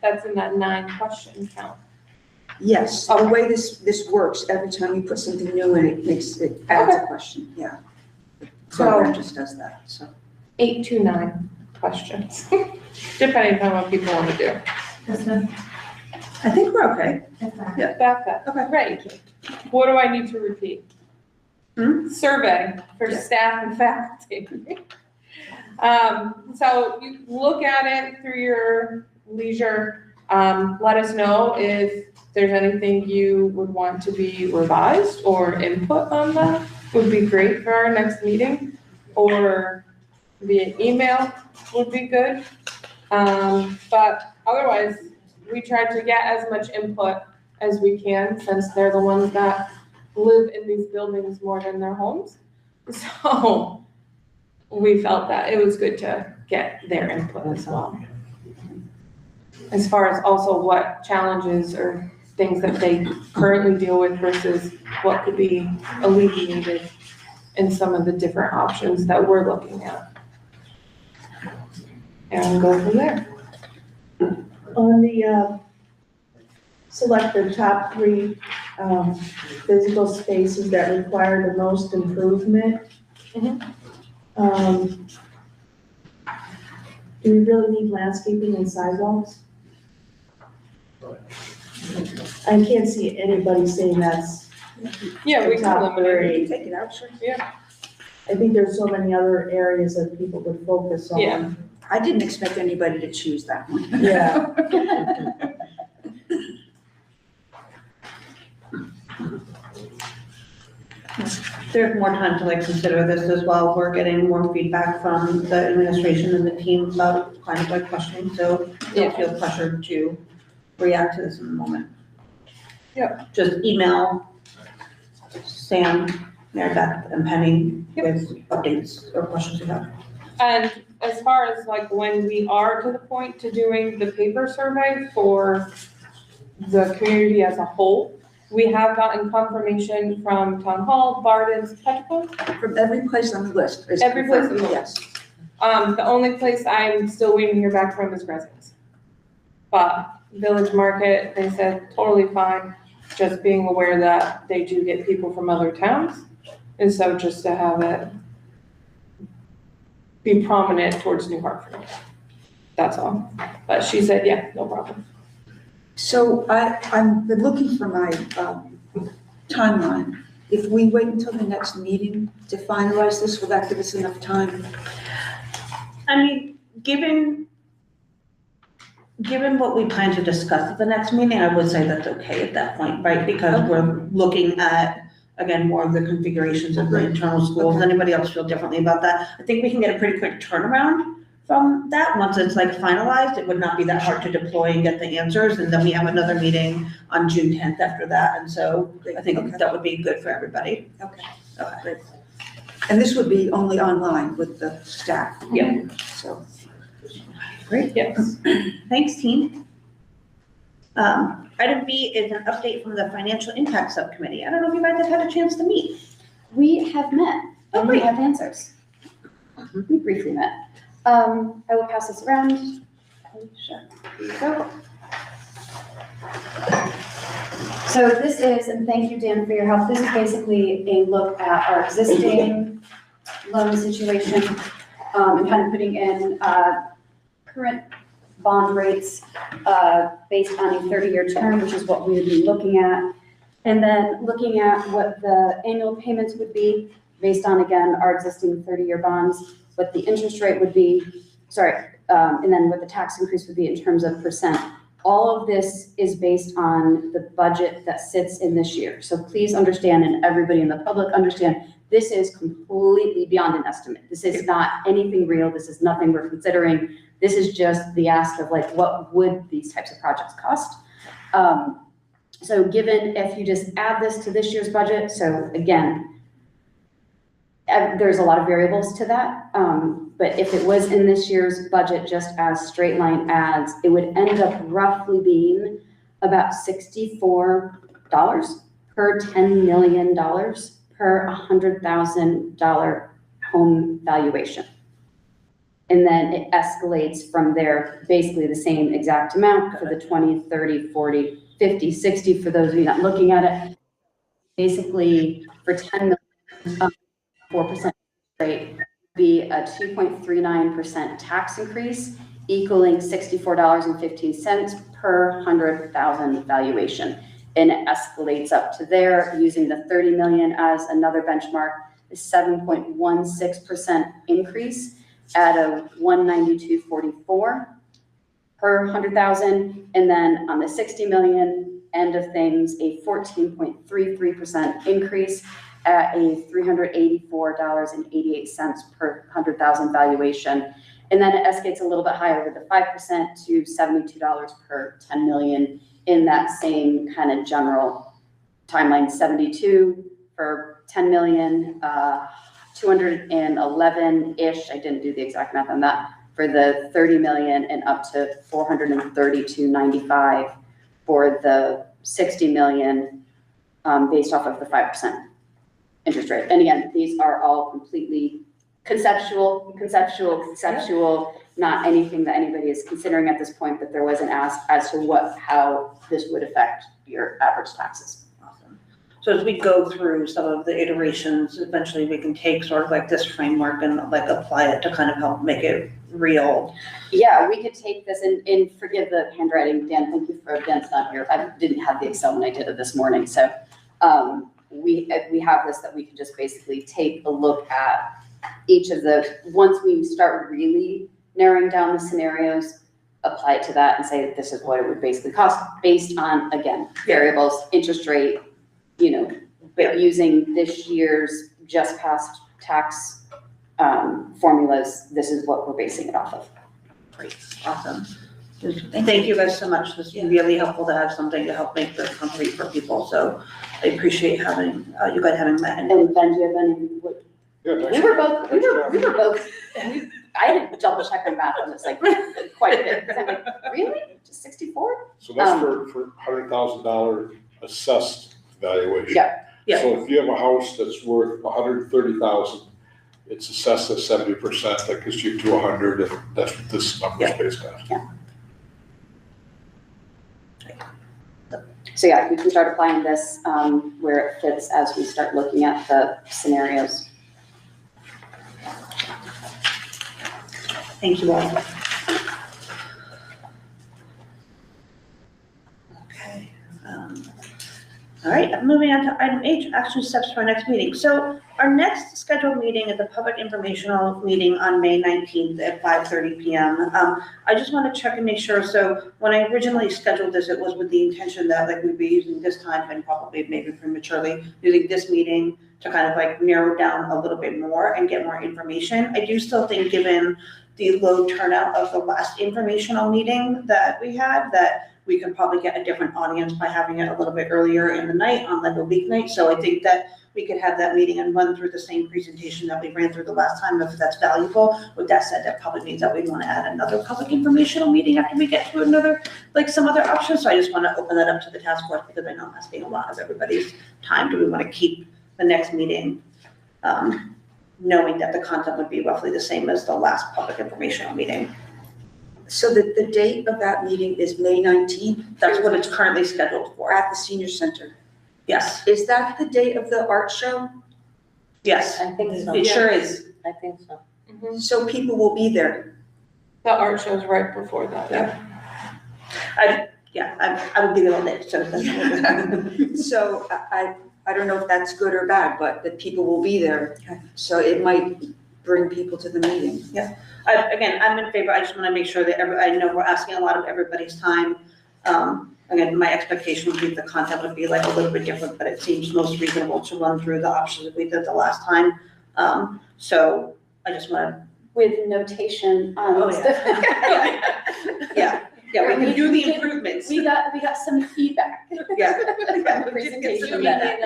That's in that 9 question count. Yes, the way this works, every time you put something new in, it adds a question, yeah. The program just does that, so. 8 to 9 questions, depending on what people want to do. I think we're okay. Becca, Okay. great. What do I need to repeat? Survey for Yeah. staff and faculty. So you look at it through your leisure. Let us know if there's anything you would want to be revised or input on that. Would be great for our next meeting, or via email would be good. But otherwise, we try to get as much input as we can, since they're the ones that live in these buildings more than their homes. So we felt that it was good to get their input as well. As far as also what challenges or things that they currently deal with versus what could be alleviated in some of the different options that we're looking at. And go from there. On the, select the top 3 physical spaces that require the most improvement. Do we really need landscaping and sidewalks? I can't see anybody saying that's Yeah, we the can top eliminate. 3. Take it out, sure. I think there's so many other areas that people would focus on. Yeah. I didn't expect anybody to choose that one. Yeah. There's more time to consider this as well. We're getting more feedback from the administration and the team about kind of questioning, so don't feel pressured to react to this in the moment. Yep. Just email Sam, Mary Beth, and Penny with updates or questions you have. And as far as when we are to the point to doing the paper survey for the community as a whole, we have gotten confirmation from Town Hall, Barden's, Petrichor. From every place on the list. is Every place on the confirmed, yes. The only place I'm still waiting to hear back from is Resins. But Village Market, they said totally fine, just being aware that they do get people from other towns. And so just to have it be prominent towards New Hartford. That's all. But she said, yeah, no problem. So I'm been looking for my timeline. If we wait until the next meeting to finalize this, will that give us enough time? I mean, given what we plan to discuss at the next meeting, I would say that's okay at that point, right? Because we're looking at, again, more of the configurations of the internal schools. Does anybody else feel differently about that? I think we can get a pretty quick turnaround from that. Once it's finalized, it would not be that hard to deploy and get the answers. And then we have another meeting on June 10th after that. And so I think that would be good for everybody. Okay, great. And this would be only online with the staff? Yep. So. Great. Yes. Thanks, team. Item B is an update from the Financial Impact Subcommittee. I don't know if you guys have had a chance to meet. We have met, and we have answers. We briefly met. I will pass this around. Sure. Here you go. So this is, and thank you, Dan, for your help. This is basically a look at our existing loan situation, and kind of putting in current bond rates based on a 30-year term, which is what we would be looking at. And then looking at what the annual payments would be based on, again, our existing 30-year bonds, what the interest rate would be, and then what the tax increase would be in terms of percent. All of this is based on the budget that sits in this year. So please understand, and everybody in the public understand, this is completely beyond an estimate. This is not anything real. This is nothing we're considering. This is just the ask of what would these types of projects cost? So given, if you just add this to this year's budget, so again, there's a lot of variables to that. But if it was in this year's budget, just as straight line adds, it would end up roughly being about $64 per $10 million per $100,000 home valuation. And then it escalates from there, basically the same exact amount for the 20, 30, 40, 50, 60, for those of you not looking at it. Basically, for 10 million, 4% rate be a 2.39% tax increase, equaling $64.15 per 100,000 valuation. And it escalates up to there using the 30 million as another benchmark, is 7.16% increase at a 192.44 per 100,000. And then on the 60 million end of things, a 14.33% increase at a $384.88 per 100,000 valuation. And then it escalates a little bit higher with the 5% to $72 per 10 million in that same kind of general timeline 72 for 10 million, 211-ish, I didn't do the exact math on that, for the 30 million and up to 432.95 for the 60 million, based off of the 5% interest rate. And again, these are all completely conceptual, not anything that anybody is considering at this point, but there was an ask as to how this would affect your average taxes. Awesome. So as we go through some of the iterations, eventually we can take sort of like this framework and like apply it to kind of help make it real. Yeah, we could take this and forgive the handwriting, Dan, thank you for, Dan's not here. I didn't have the Excel when I did it this morning, so we have this that we can just basically take a look at each of the, once we start really narrowing down the scenarios, apply it to that and say this is what it would basically cost based on, again, variables, interest rate, but using this year's just passed tax formulas, this is what we're basing it off of. Great, awesome. Thank you guys so much. This is really helpful to have something to help make this concrete for people. So I appreciate having you guys having met. And Ben, do you have any? Yeah, We were both. I had to double check on math on this, like quite a bit. I'm like, really? Just 64? So that's for $100,000 assessed valuation. Yeah. So if you have a house that's worth $130,000, it's assessed at 70%, that gets you to 100, and that's what this number is based on. Yeah. So yeah, we can start applying this where it fits as we start looking at the scenarios. Thank you all. Okay. All right, moving on to item H, action steps for our next meeting. So our next scheduled meeting is a public informational meeting on May 19th at 5:30 p.m. I just want to check and make sure. So when I originally scheduled this, it was with the intention that like we'd be using this time and probably maybe prematurely using this meeting to kind of like narrow down a little bit more and get more information. I do still think, given the low turnout of the last informational meeting that we had, that we could probably get a different audience by having it a little bit earlier in the night on like a weeknight. So I think that we could have that meeting and run through the same presentation that we ran through the last time, if that's valuable. With that said, that probably means that we want to add another public informational meeting after we get to another, like some other options. So I just want to open that up to the task force because I know I'm asking a lot of everybody's time. Do we want to keep the next meeting knowing that the content would be roughly the same as the last public informational meeting? So the date of that meeting is May 19th? That's what it's currently scheduled for. At the senior center. Yes, Is that the date of the art show? yes, I think so. it sure is. I think so. So people will be there. The art show's right before that. I would be there all day, so. So I don't know if that's good or bad, but that people will be there. So it might bring people to the meeting. Again, I'm in favor. I just want to make sure that I know we're asking a lot of everybody's time. Again, my expectation would be the content would be like a little bit different, but it seems most reasonable to run through the options that we did the last time. So I just want to. With notation on. Oh, Yeah, we can do the improvements. We got some feedback. Yeah. From the presentation that.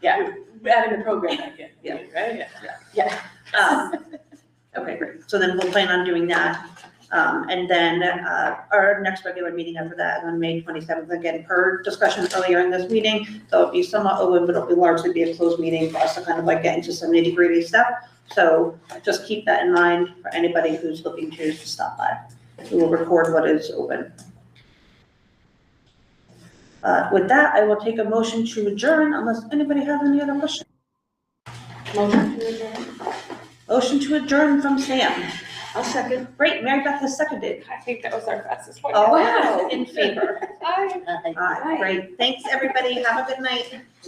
Yeah. Adding the program back in, Yeah. right? Yeah. Okay, great. So then we'll plan on doing that. And then our next regular meeting after that is on May 27th, again, per discussion earlier in this meeting. So it'll be somewhat open, but it'll largely be a closed meeting for us to kind of like get into some nitty-gritty stuff. So just keep that in mind for anybody who's looking to stop by. We will record what is open. With that, I will take a motion to adjourn unless anybody has any other questions. Motion to adjourn. Motion to adjourn from Sam. I'll second. Great, Mary Beth has seconded. I think that was our fastest one. All in favor? Aye. Aye, great. Thanks, everybody. Have a good night.